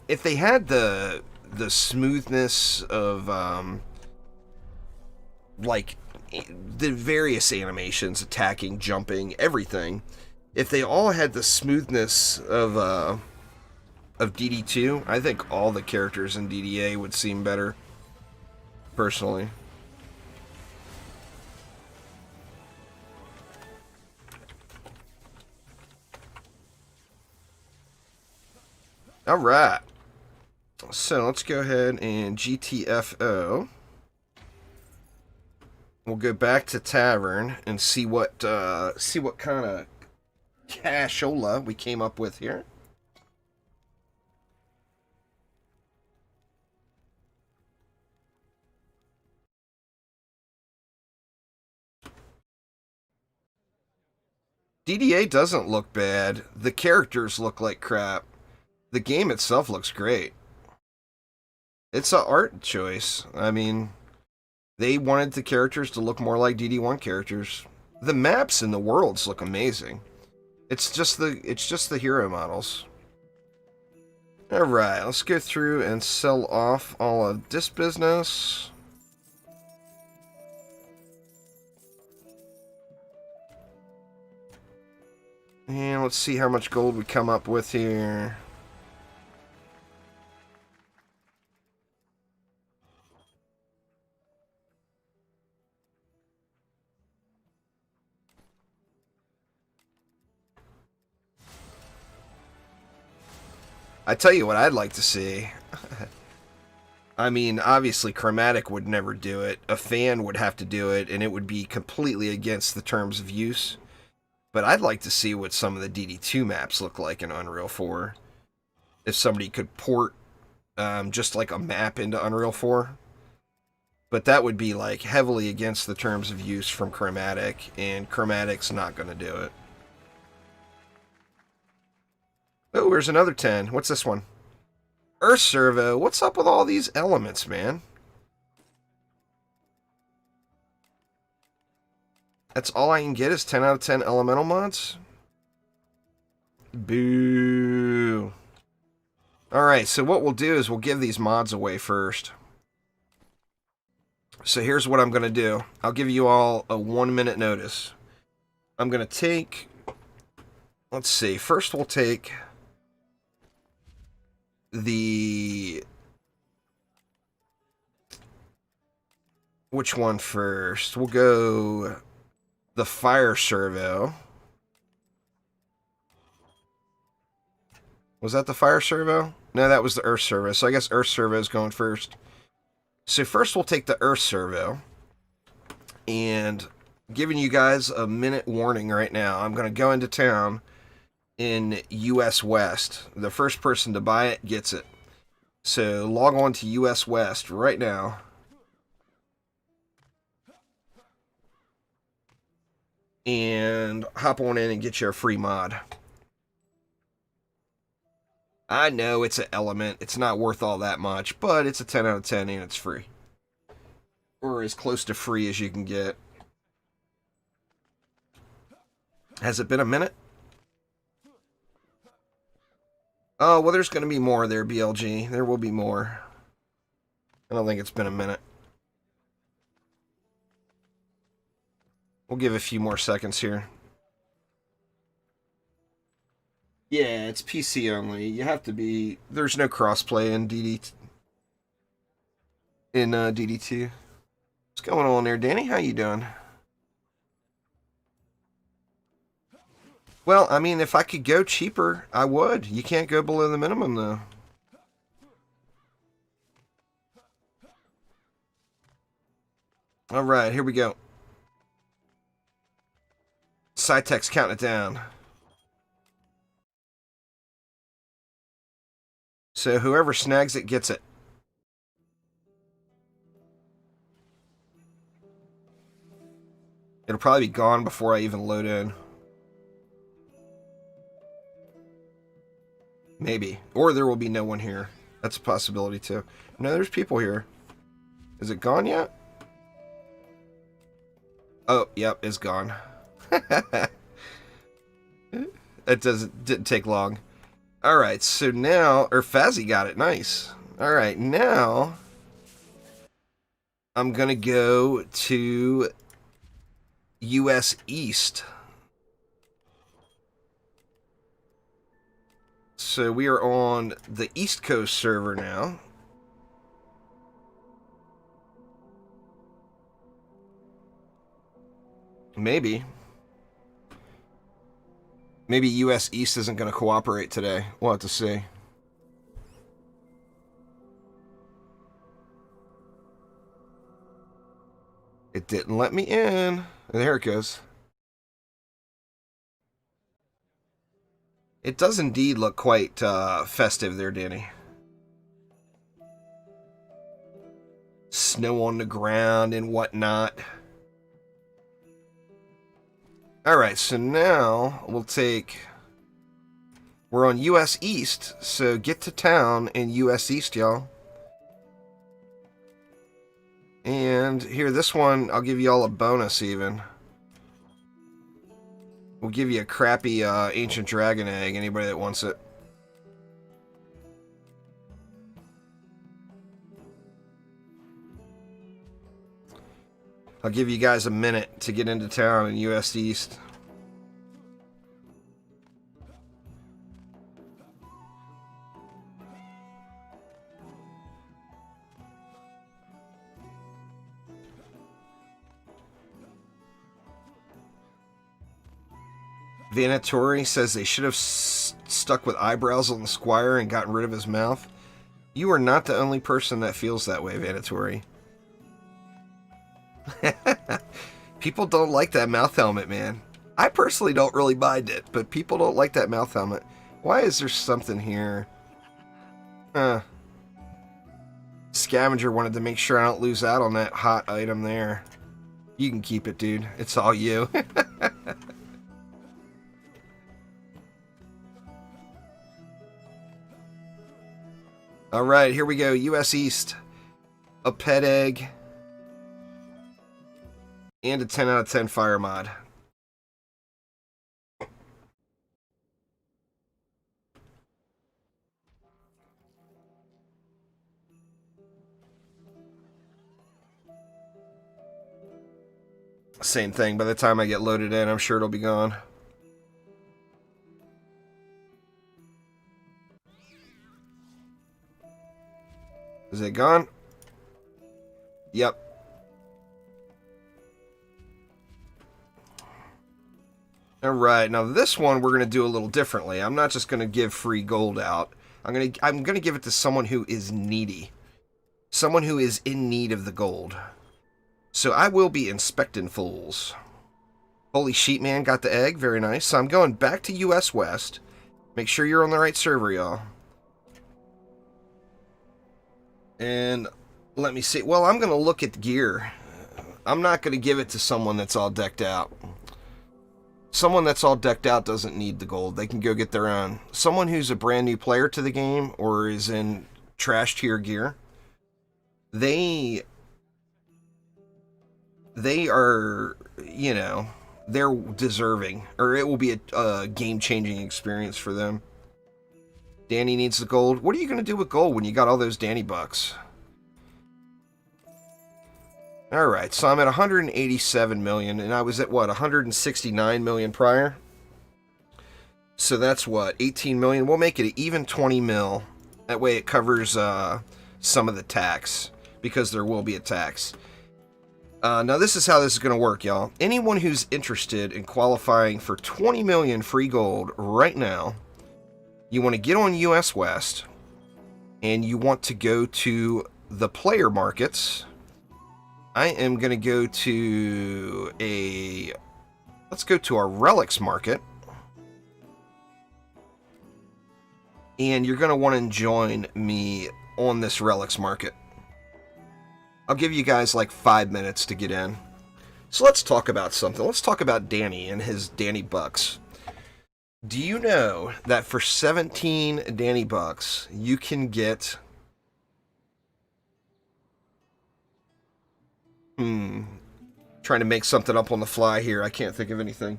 If they had the smoothness of... like... the various animations, attacking, jumping, everything, if they all had the smoothness of DD2, I think all the characters in DDA would seem better, personally. Alright, so let's go ahead and GTFO. We'll go back to Tavern and see what kind of cashola we came up with here. DDA doesn't look bad. The characters look like crap. The game itself looks great. It's an art choice. I mean... they wanted the characters to look more like DD1 characters. The maps and the worlds look amazing. It's just the hero models. Alright, let's go through and sell off all of this business. And let's see how much gold we come up with here. I tell you what I'd like to see. I mean, obviously Chromatic would never do it. A fan would have to do it, and it would be completely against the terms of use. But I'd like to see what some of the DD2 maps look like in Unreal 4. If somebody could port just like a map into Unreal 4. But that would be like heavily against the terms of use from Chromatic, and Chromatic's not going to do it. Oh, there's another 10. What's this one? Earth Servo. What's up with all these elements, man? That's all I can get is 10 out of 10 elemental mods? Boo. Alright, so what we'll do is we'll give these mods away first. So here's what I'm going to do. I'll give you all a 1-minute notice. I'm going to take... Let's see. First we'll take the... Which one first? We'll go the fire servo. Was that the fire servo? No, that was the earth servo. So I guess earth servo is going first. So first we'll take the earth servo. And giving you guys a minute warning right now. I'm going to go into town in US West. The first person to buy it gets it. So log on to US West right now. And hop on in and get your free mod. I know it's an element. It's not worth all that much, but it's a 10 out of 10 and it's free. Or as close to free as you can get. Has it been a minute? Oh, well, there's going to be more there, BLG. There will be more. I don't think it's been a minute. We'll give a few more seconds here. Yeah, it's PC only. You have to be... There's no crossplay in DD2. What's going on there, Danny? How you doing? Well, I mean, if I could go cheaper, I would. You can't go below the minimum, though. Alright, here we go. Cytek's counting it down. So whoever snags it gets it. It'll probably be gone before I even load in. Maybe. Or there will be no one here. That's a possibility too. No, there's people here. Is it gone yet? Oh, yep, it's gone. It didn't take long. Alright, so now... Or Fazzy got it, nice. Alright, now... I'm gonna go to... US East. So we are on the East Coast server now. Maybe. Maybe US East isn't going to cooperate today. We'll have to see. It didn't let me in. There it goes. It does indeed look quite festive there, Danny. Snow on the ground and whatnot. Alright, so now we'll take... We're on US East, so get to town in US East, y'all. And here, this one, I'll give you all a bonus even. We'll give you a crappy Ancient Dragon Egg, anybody that wants it. I'll give you guys a minute to get into town in US East. Vanatori says they should have stuck with eyebrows on the Squire and gotten rid of his mouth. You are not the only person that feels that way, Vanatori. People don't like that mouth helmet, man. I personally don't really mind it, but people don't like that mouth helmet. Why is there something here? Scavenger wanted to make sure I don't lose out on that hot item there. You can keep it, dude. It's all you. Alright, here we go. US East. A pet egg. And a 10 out of 10 fire mod. Same thing. By the time I get loaded in, I'm sure it'll be gone. Is it gone? Yep. Alright, now this one we're going to do a little differently. I'm not just going to give free gold out. I'm going to give it to someone who is needy. Someone who is in need of the gold. So I will be inspecting fools. Holy Sheep Man got the egg. Very nice. So I'm going back to US West. Make sure you're on the right server, y'all. And let me see. Well, I'm going to look at gear. I'm not going to give it to someone that's all decked out. Someone that's all decked out doesn't need the gold. They can go get their own. Someone who's a brand new player to the game or is in trash tier gear, they are, you know, they're deserving, or it will be a game-changing experience for them. Danny needs the gold. What are you going to do with gold when you got all those Danny bucks? Alright, so I'm at 187 million, and I was at, what, 169 million prior? So that's, what, 18 million? We'll make it an even 20 mil. That way it covers some of the tax, because there will be a tax. Now this is how this is going to work, y'all. Anyone who's interested in qualifying for 20 million free gold right now, you want to get on US West, and you want to go to the player markets. I am going to go to let's go to our relics market. And you're going to want to join me on this relics market. I'll give you guys like 5 minutes to get in. So let's talk about something. Let's talk about Danny and his Danny bucks. Do you know that for 17 Danny bucks, you can get... Trying to make something up on the fly here. I can't think of anything.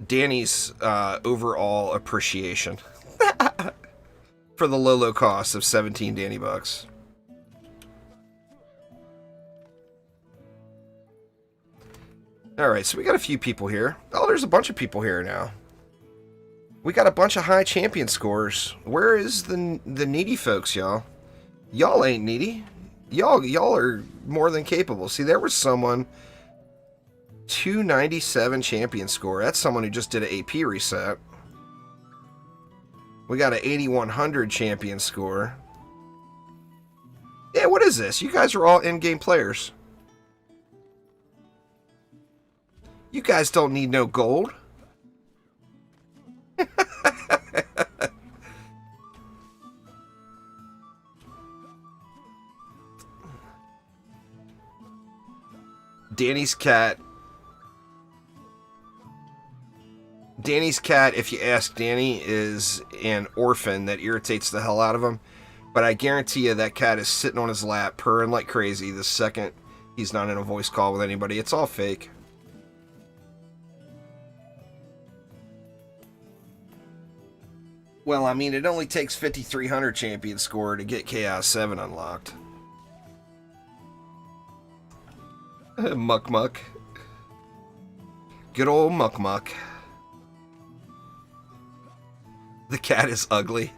Danny's overall appreciation for the low cost of 17 Danny bucks. Alright, so we got a few people here. Oh, there's a bunch of people here now. We got a bunch of high champion scores. Where is the needy folks, y'all? Y'all ain't needy. Y'all are more than capable. See, there was someone 297 champion score. That's someone who just did an AP reset. We got an 8100 champion score. Yeah, what is this? You guys are all in-game players. You guys don't need no gold. Danny's cat, if you ask Danny, is an orphan that irritates the hell out of him. But I guarantee you that cat is sitting on his lap, purring like crazy the second he's not in a voice call with anybody. It's all fake. Well, I mean, it only takes 5,300 champion score to get Chaos 7 unlocked. Muck Muck. Good old Muck Muck. The cat is ugly.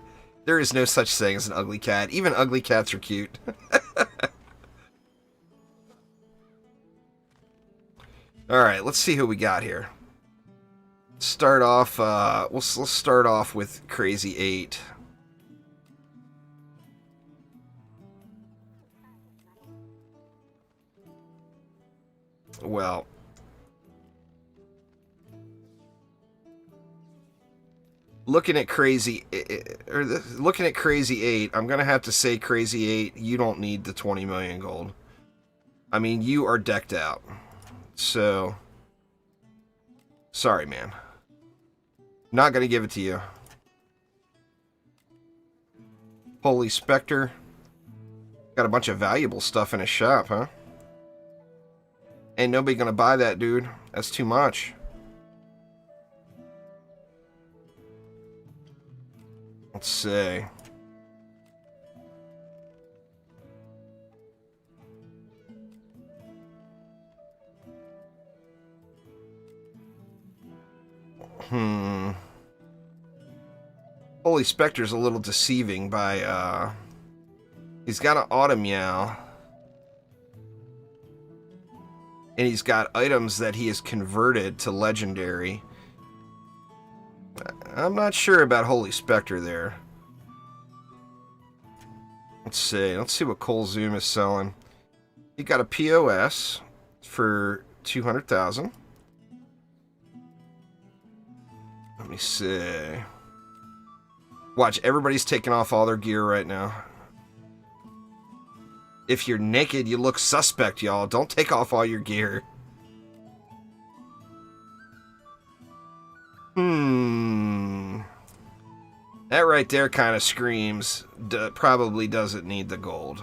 There is no such thing as an ugly cat. Even ugly cats are cute. Alright, let's see who we got here. Start off, let's start off with Crazy 8. Well, looking at Crazy 8, I'm gonna have to say, Crazy 8, you don't need the 20 million gold. I mean, you are decked out. So, sorry, man. Not gonna give it to you. Holy Spectre. Got a bunch of valuable stuff in his shop, huh? Ain't nobody gonna buy that, dude. That's too much. Let's see. Holy Spectre's a little deceiving by, he's got an Auto Meow. And he's got items that he has converted to Legendary. I'm not sure about Holy Spectre there. Let's see what Cole Zoom is selling. He got a POS for 200,000. Let me see. Watch, everybody's taking off all their gear right now. If you're naked, you look suspect, y'all. Don't take off all your gear. That right there kind of screams probably doesn't need the gold.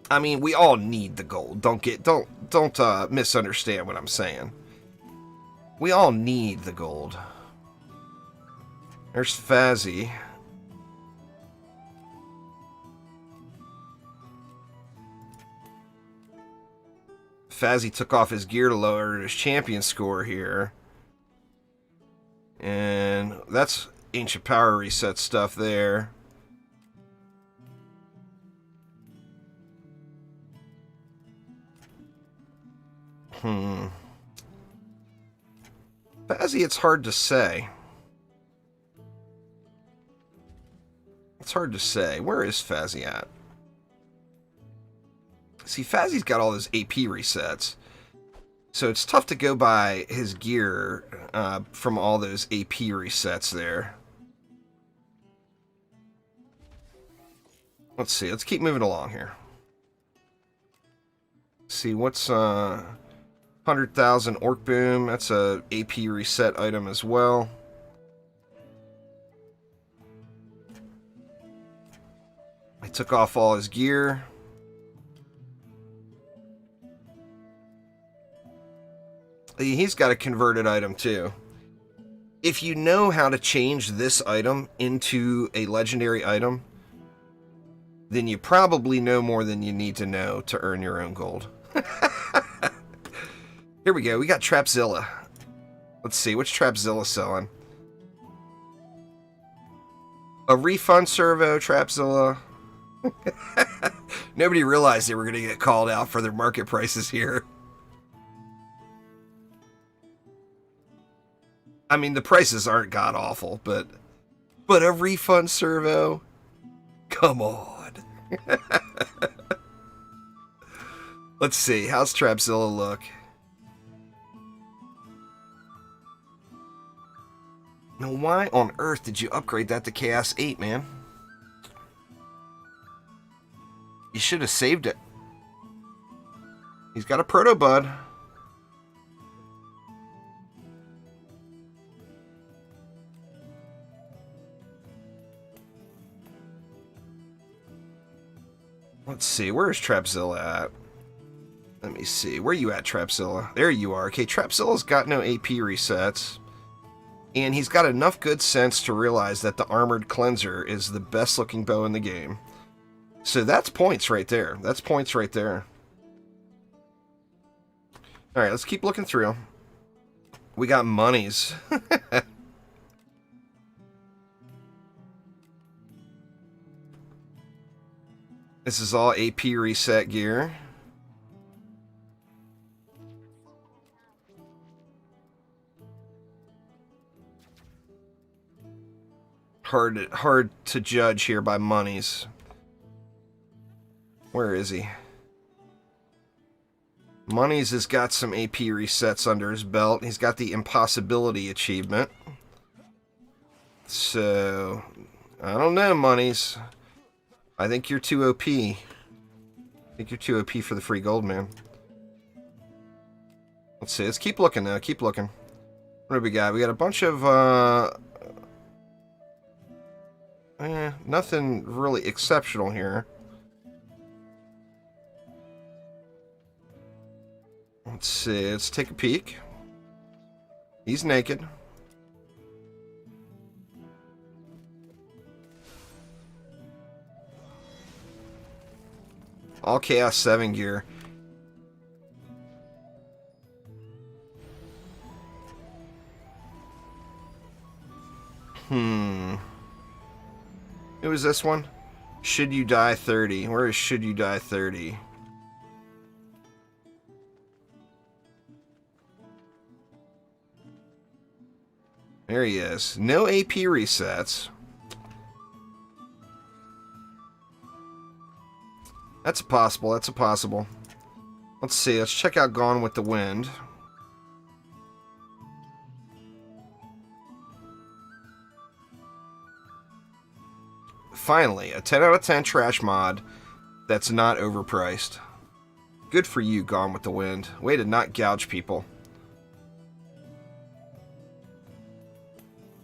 I mean, we all need the gold. Don't misunderstand what I'm saying. We all need the gold. There's Fazzy. Fazzy took off his gear to lower his champion score here. And that's Ancient Power Reset stuff there. Fazzy, it's hard to say. It's hard to say. Where is Fazzy at? See, Fazzy's got all his AP resets. So it's tough to go by his gear from all those AP resets there. Let's see. Let's keep moving along here. See, what's 100,000 Orc Boom? That's a AP reset item as well. I took off all his gear. He's got a converted item too. If you know how to change this item into a legendary item, then you probably know more than you need to know to earn your own gold. Here we go. We got Trapzilla. Let's see. What's Trapzilla selling? A refund servo, Trapzilla. Nobody realized they were going to get called out for their market prices here. I mean, the prices aren't god-awful, but a refund servo? Come on. Let's see. How's Trapzilla look? Now, why on earth did you upgrade that to Chaos 8, man? You should have saved it. He's got a Protobud. Let's see, where's Trapzilla at? Let me see, where you at, Trapzilla? There you are. Okay, Trapzilla's got no AP resets. And he's got enough good sense to realize that the Armored Cleanser is the best looking bow in the game. So that's points right there. That's points right there. Alright, let's keep looking through. We got monies. This is all AP reset gear. Hard to judge here by monies. Where is he? Monies has got some AP resets under his belt. He's got the Impossibility achievement. So, I don't know, Monies. I think you're too OP. I think you're too OP for the free gold, man. Let's see. Let's keep looking, though. Keep looking. What do we got? We got a bunch of, nothing really exceptional here. Let's see. Let's take a peek. He's naked. All Chaos 7 gear. Who is this one? Should You Die 30. Where is Should You Die 30? There he is. No AP resets. That's a possible. That's a possible. Let's see. Let's check out Gone with the Wind. Finally, a 10 out of 10 trash mod that's not overpriced. Good for you, Gone with the Wind. Way to not gouge people.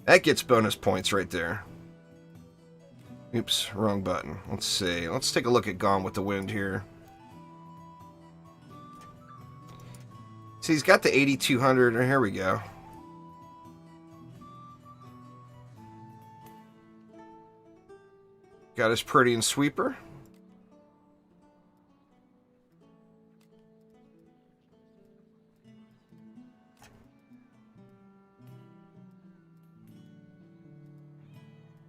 That gets bonus points right there. Oops, wrong button. Let's see. Let's take a look at Gone with the Wind here. See, he's got the 8200. Here we go. Got his Pretty and Sweeper.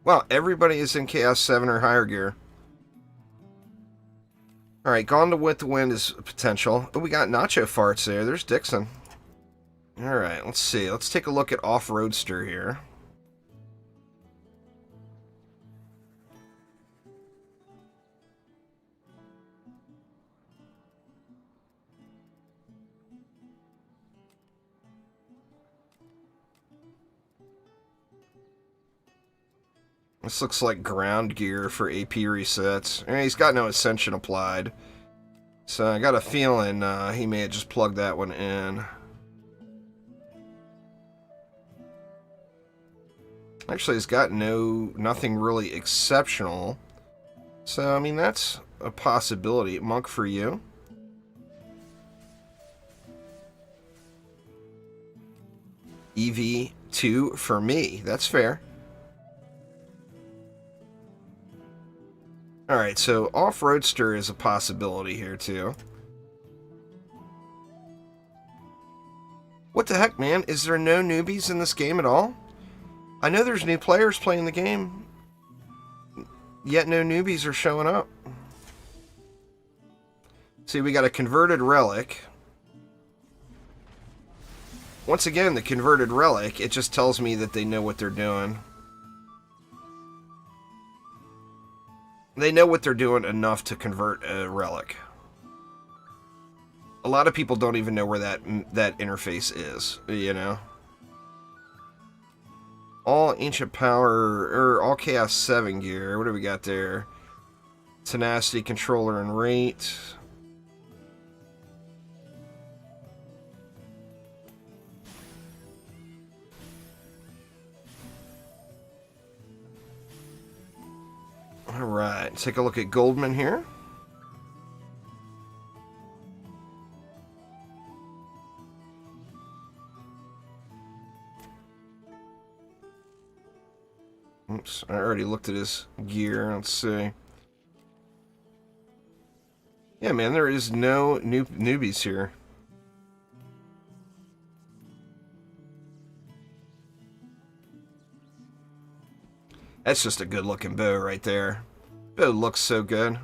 Wow, everybody is in Chaos 7 or higher gear. Alright, Gone with the Wind is potential. Oh, we got Nacho Farts there. There's Dixon. Alright, let's see. Let's take a look at Off-Roadster here. This looks like ground gear for AP resets. He's got no Ascension applied. So I got a feeling he may have just plugged that one in. Actually, he's got nothing really exceptional. So, I mean, that's a possibility. Monk for you. EV2 for me. That's fair. Alright, so Off-Roadster is a possibility here, too. What the heck, man? Is there no newbies in this game at all? I know there's new players playing the game, yet no newbies are showing up. See, we got a converted relic. Once again, the converted relic, it just tells me that they know what they're doing. They know what they're doing enough to convert a relic. A lot of people don't even know where that interface is, you know? All Ancient Power, or all Chaos 7 gear. What do we got there? Tenacity, Controller, and Rate. Alright, take a look at Goldman here. Oops, I already looked at his gear. Let's see. Yeah, man, there is no newbies here. That's just a good looking bow right there. Bow looks so good.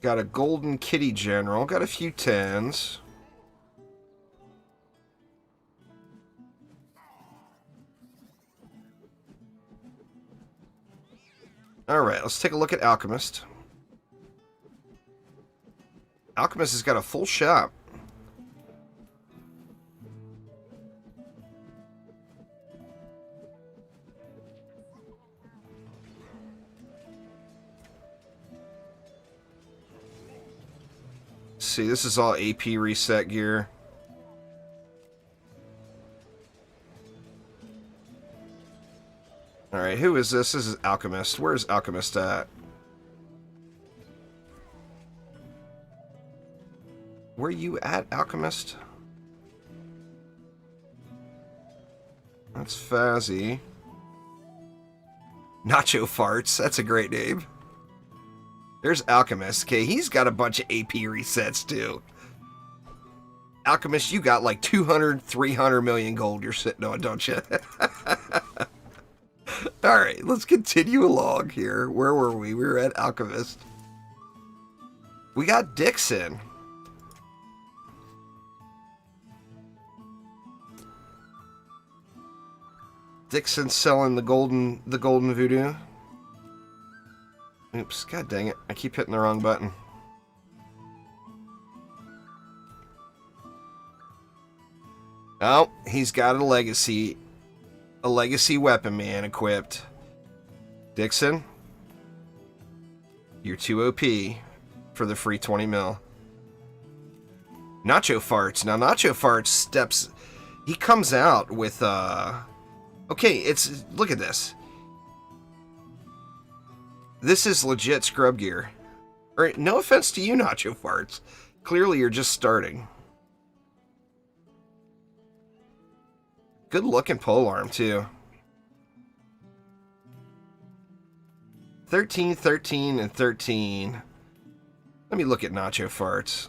Got a Golden Kitty General. Got a few 10s. Alright, let's take a look at Alchemist. Alchemist has got a full shop. See, this is all AP reset gear. Alright, who is this? This is Alchemist. Where's Alchemist at? Where you at, Alchemist? That's Fazzy. Nacho Farts. That's a great name. There's Alchemist. Okay, he's got a bunch of AP resets, too. Alchemist, you got like 200, 300 million gold you're sitting on, don't you? Alright, let's continue along here. Where were we? We were at Alchemist. We got Dixon. Dixon selling the golden voodoo. Oops, god dang it. I keep hitting the wrong button. Oh, he's got a legacy weapon man equipped. Dixon, you're too OP for the free 20 mil. Nacho Farts. Now Nacho Farts steps, he comes out with okay, look at this. This is legit scrub gear. Or, no offense to you, Nacho Farts. Clearly you're just starting. Good looking polearm too. 13, 13, and 13. Let me look at Nacho Farts.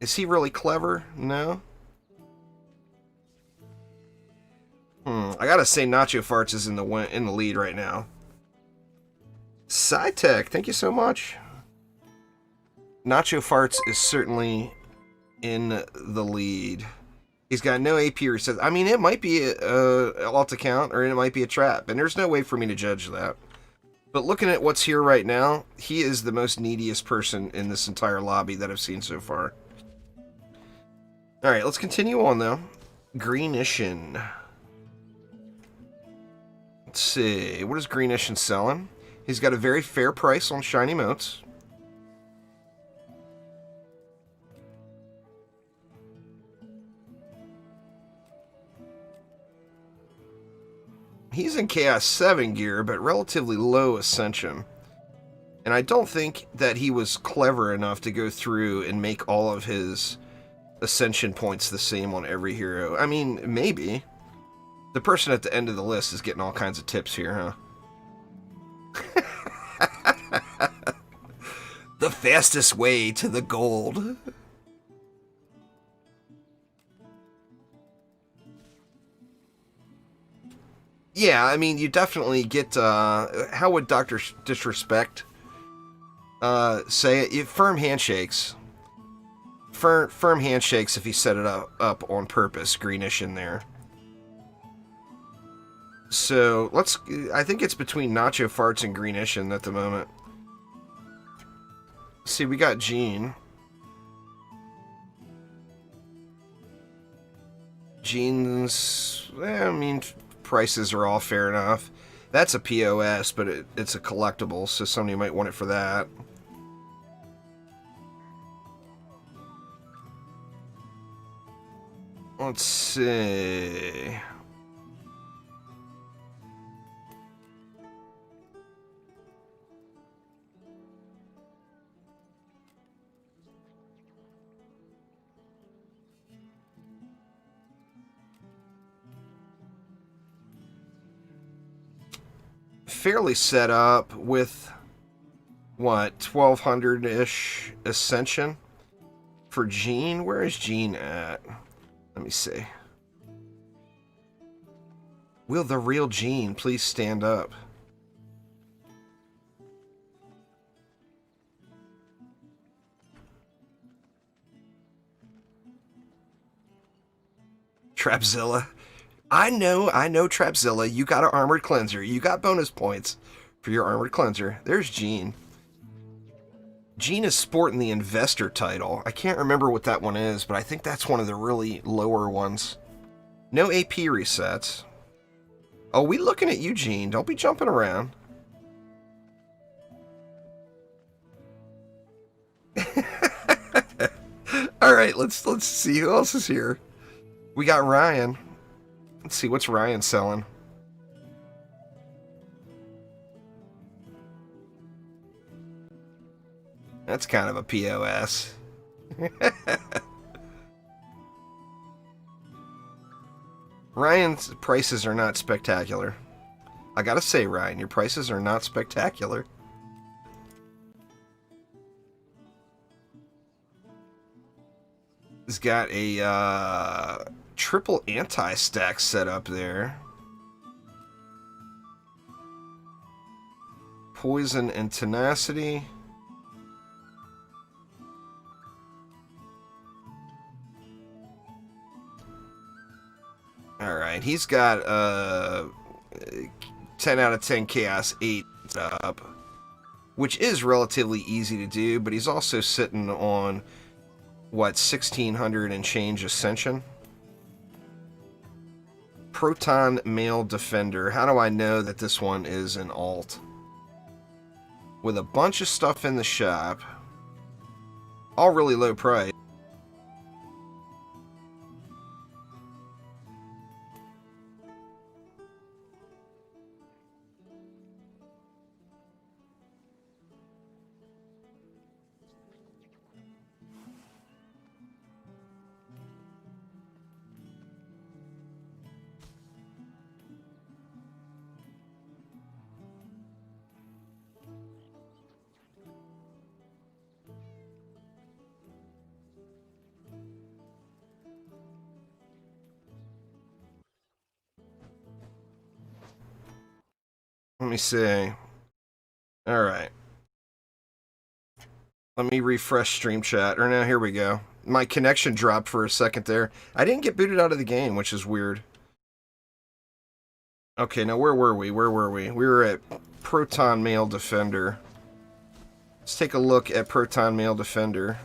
Is he really clever? No? I gotta say Nacho Farts is in the lead right now. SciTech, thank you so much. Nacho Farts is certainly in the lead. He's got no AP resets. I mean, it might be a alt account or it might be a trap, and there's no way for me to judge that. But looking at what's here right now, he is the most neediest person in this entire lobby that I've seen so far. Alright, let's continue on though. Greenishin. Let's see, what is Greenishin selling? He's got a very fair price on shiny motes. He's in Chaos 7 gear, but relatively low Ascension. And I don't think that he was clever enough to go through and make all of his Ascension points the same on every hero. I mean, maybe. The person at the end of the list is getting all kinds of tips here, huh? The fastest way to the gold. Yeah, I mean, you definitely get, how would Dr. Disrespect say it? Firm handshakes. Firm handshakes if he set it up on purpose, greenish in there. So, I think it's between Nacho Farts and Greenish at the moment. See, we got Gene. Gene's, I mean, prices are all fair enough. That's a POS, but it's a collectible, so somebody might want it for that. Let's see. Fairly set up with, what, 1200-ish Ascension for Gene? Where is Gene at? Let me see. Will the real Gene please stand up? Trapzilla. I know, Trapzilla. You got an Armored Cleanser. You got bonus points for your Armored Cleanser. There's Gene. Gene is sporting the Investor title. I can't remember what that one is, but I think that's one of the really lower ones. No AP resets. Oh, we looking at you, Gene. Don't be jumping around. All right, let's see who else is here. We got Ryan. Let's see, what's Ryan selling? That's kind of a POS. Ryan's prices are not spectacular. I gotta say, Ryan, your prices are not spectacular. Is got a triple anti-stack set up there. Poison and tenacity. Alright, he's got 10 out of 10 Chaos 8 up, which is relatively easy to do, but he's also sitting on, what, 1600 and change Ascension? Proton Male Defender. How do I know that this one is an alt? With a bunch of stuff in the shop, all really low price. Let me see. Alright. Let me refresh stream chat. Or now, here we go. My connection dropped for a second there. I didn't get booted out of the game, which is weird. Okay, now where were we? Where were we? We were at Proton Male Defender. Let's take a look at Proton Male Defender.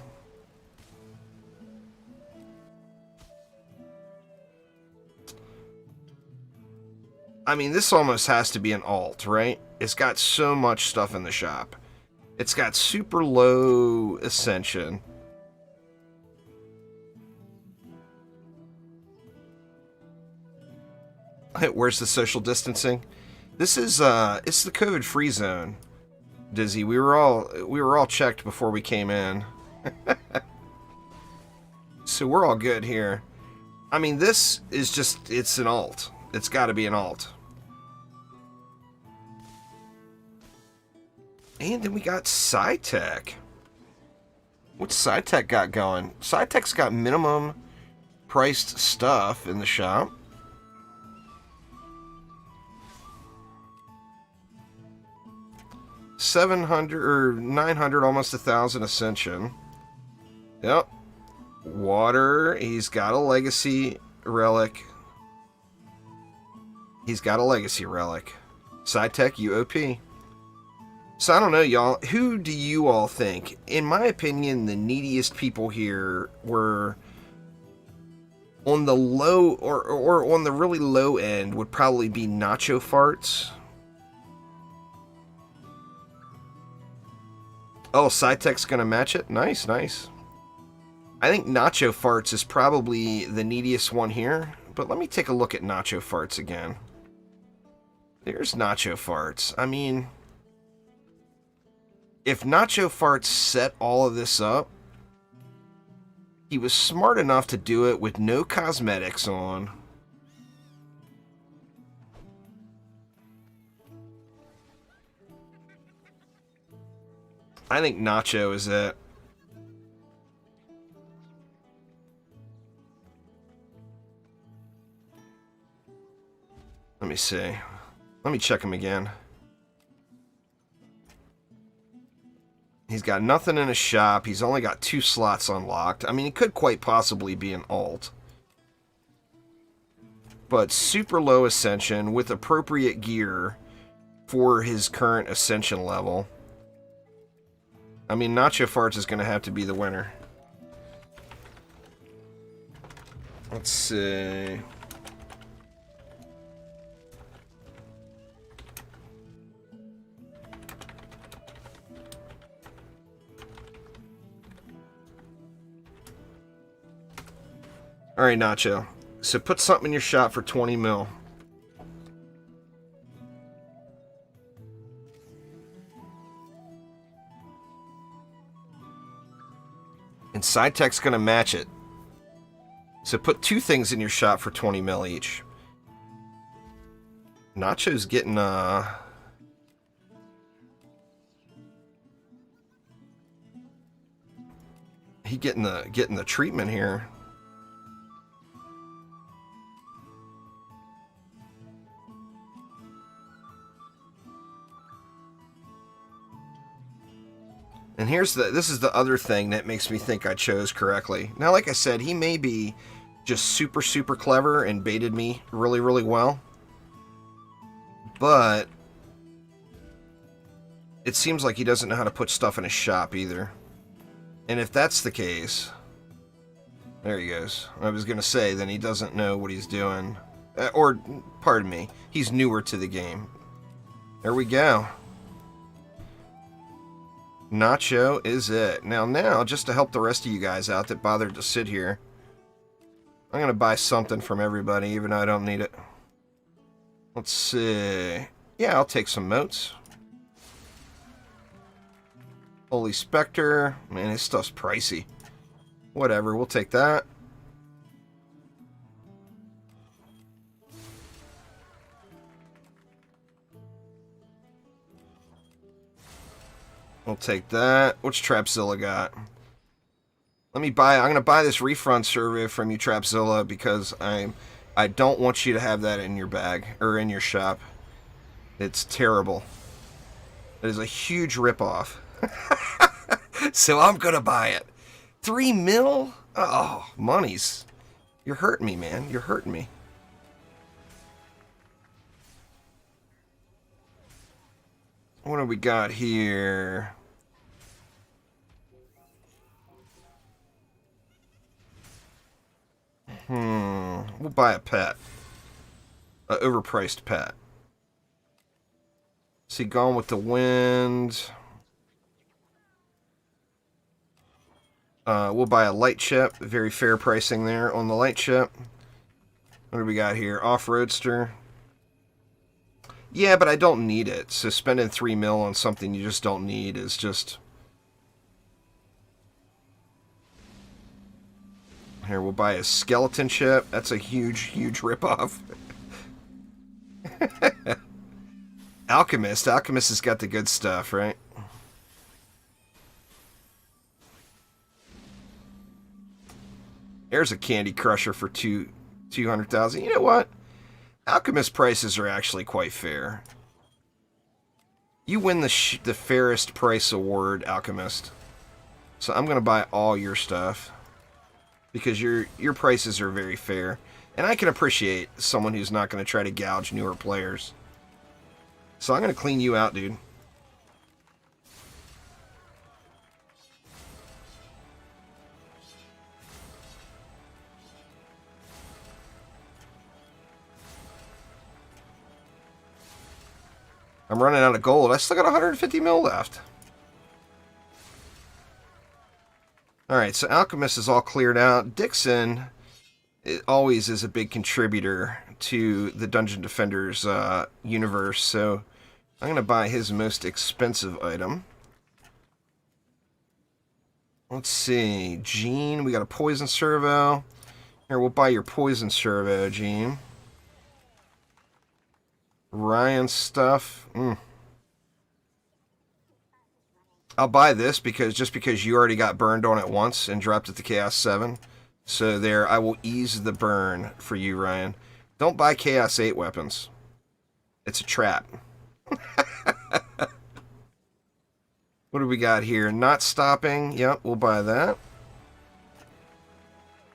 I mean, this almost has to be an alt, right? It's got so much stuff in the shop. It's got super low Ascension. Where's the social distancing? This is it's the COVID-free zone, Dizzy. We were all checked before we came in. So we're all good here. I mean, this is just, it's an alt. It's got to be an alt. And then we got SciTech. What's SciTech got going? SciTech's got minimum priced stuff in the shop. $700 or $900, almost $1,000 Ascension. Yep. Water. He's got a Legacy Relic. He's got a Legacy Relic. SciTech UOP. So I don't know, y'all. Who do you all think? In my opinion, the neediest people here were on the low or on the really low end would probably be Nacho Farts. Oh, SciTech's gonna match it? Nice, nice. I think Nacho Farts is probably the neediest one here, but let me take a look at Nacho Farts again. There's Nacho Farts. I mean, if Nacho Farts set all of this up, he was smart enough to do it with no cosmetics on. I think Nacho is it. Let me see. Let me check him again. He's got nothing in his shop. He's only got 2 slots unlocked. I mean, he could quite possibly be an alt. But super low Ascension with appropriate gear for his current Ascension level. I mean, Nacho Farts is going to have to be the winner. Let's see. Alright, Nacho. So put something in your shop for 20 mil. And SciTech's gonna match it. So put 2 things in your shop for 20 mil each. Nacho's getting he getting the treatment here. And this is the other thing that makes me think I chose correctly. Now, like I said, he may be just super, super clever and baited me really, really well. But it seems like he doesn't know how to put stuff in his shop either. And if that's the case, there he goes. I was going to say, then he doesn't know what he's doing. Or, pardon me, he's newer to the game. There we go. Nacho is it. Now, just to help the rest of you guys out that bothered to sit here, I'm going to buy something from everybody, even though I don't need it. Let's see. Yeah, I'll take some motes. Holy Spectre. Man, his stuff's pricey. Whatever, we'll take that. We'll take that. What's Trapzilla got? I'm gonna buy this refund survey from you, Trapzilla, because I don't want you to have that in your bag or in your shop. It's terrible. It is a huge ripoff. So I'm gonna buy it. 3 mil? Oh, monies. You're hurting me, man. You're hurting me. What do we got here? We'll buy a pet. An overpriced pet. See, Gone with the Wind. We'll buy a light ship. Very fair pricing there on the light ship. What do we got here? Off-roadster. Yeah, but I don't need it. So spending 3 mil on something you just don't need is just... Here, we'll buy a skeleton ship. That's a huge, huge ripoff. Alchemist. Alchemist has got the good stuff, right? There's a Candy Crusher for 200,000. You know what? Alchemist prices are actually quite fair. You win the fairest price award, Alchemist. So I'm going to buy all your stuff. Because your prices are very fair. And I can appreciate someone who's not going to try to gouge newer players. So I'm going to clean you out, dude. I'm running out of gold. I still got 150 mil left. Alright, so Alchemist is all cleared out. Dixon always is a big contributor to the Dungeon Defenders universe, so I'm going to buy his most expensive item. Let's see. Gene, we got a Poison Servo. Here, we'll buy your Poison Servo, Gene. Ryan stuff. I'll buy this just because you already got burned on it once and dropped it to Chaos 7. So there, I will ease the burn for you, Ryan. Don't buy Chaos 8 weapons. It's a trap. What do we got here? Not stopping. Yep, we'll buy that.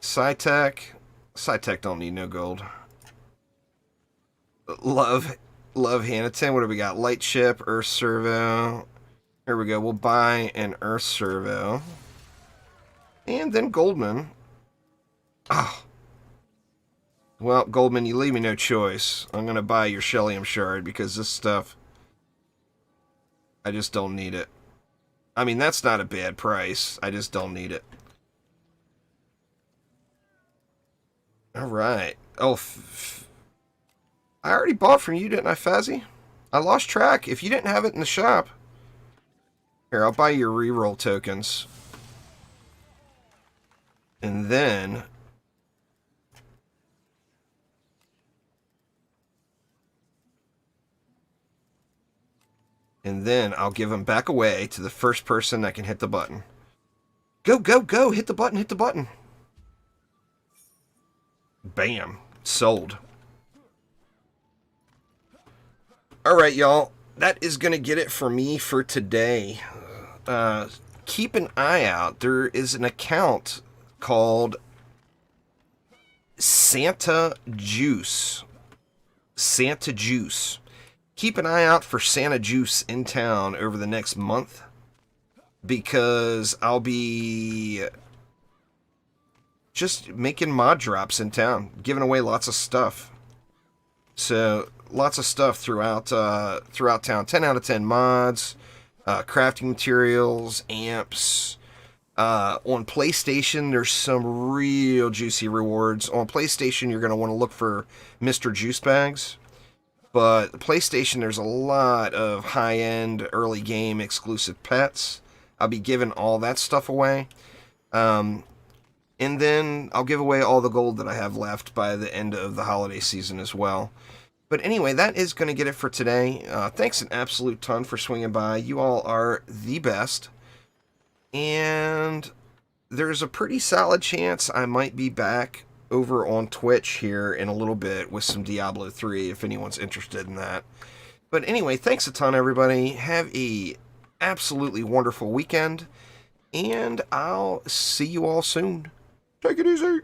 Psytech. Psytech don't need no gold. Love Hanaton. What do we got? Light Ship, Earth Servo. Here we go. We'll buy an Earth Servo. And then Goldman. Oh. Well, Goldman, you leave me no choice. I'm going to buy your Shellium Shard because this stuff, I just don't need it. I mean, that's not a bad price. I just don't need it. Alright. Oh, I already bought from you, didn't I, Fazzy? I lost track. If you didn't have it in the shop. Here, I'll buy your reroll tokens. And then... I'll give them back away to the first person that can hit the button. Go, go, go! Hit the button, hit the button! Bam. Sold. Alright, y'all. That is going to get it for me for today. keep an eye out. There is an account called Santa Juice. Santa Juice. Keep an eye out for Santa Juice in town over the next month, because I'll be just making mod drops in town, giving away lots of stuff. So lots of stuff throughout town. 10 out of 10 mods, crafting materials, amps. On PlayStation, there's some real juicy rewards. On PlayStation, you're going to want to look for Mr. Juice Bags. But PlayStation, there's a lot of high-end early game exclusive pets. I'll be giving all that stuff away. And then I'll give away all the gold that I have left by the end of the holiday season as well. But anyway, that is going to get it for today. Thanks an absolute ton for swinging by. You all are the best. And there's a pretty solid chance I might be back over on Twitch here in a little bit with some Diablo 3 if anyone's interested in that. But anyway, thanks a ton, everybody. Have a absolutely wonderful weekend, and I'll see you all soon. Take it easy.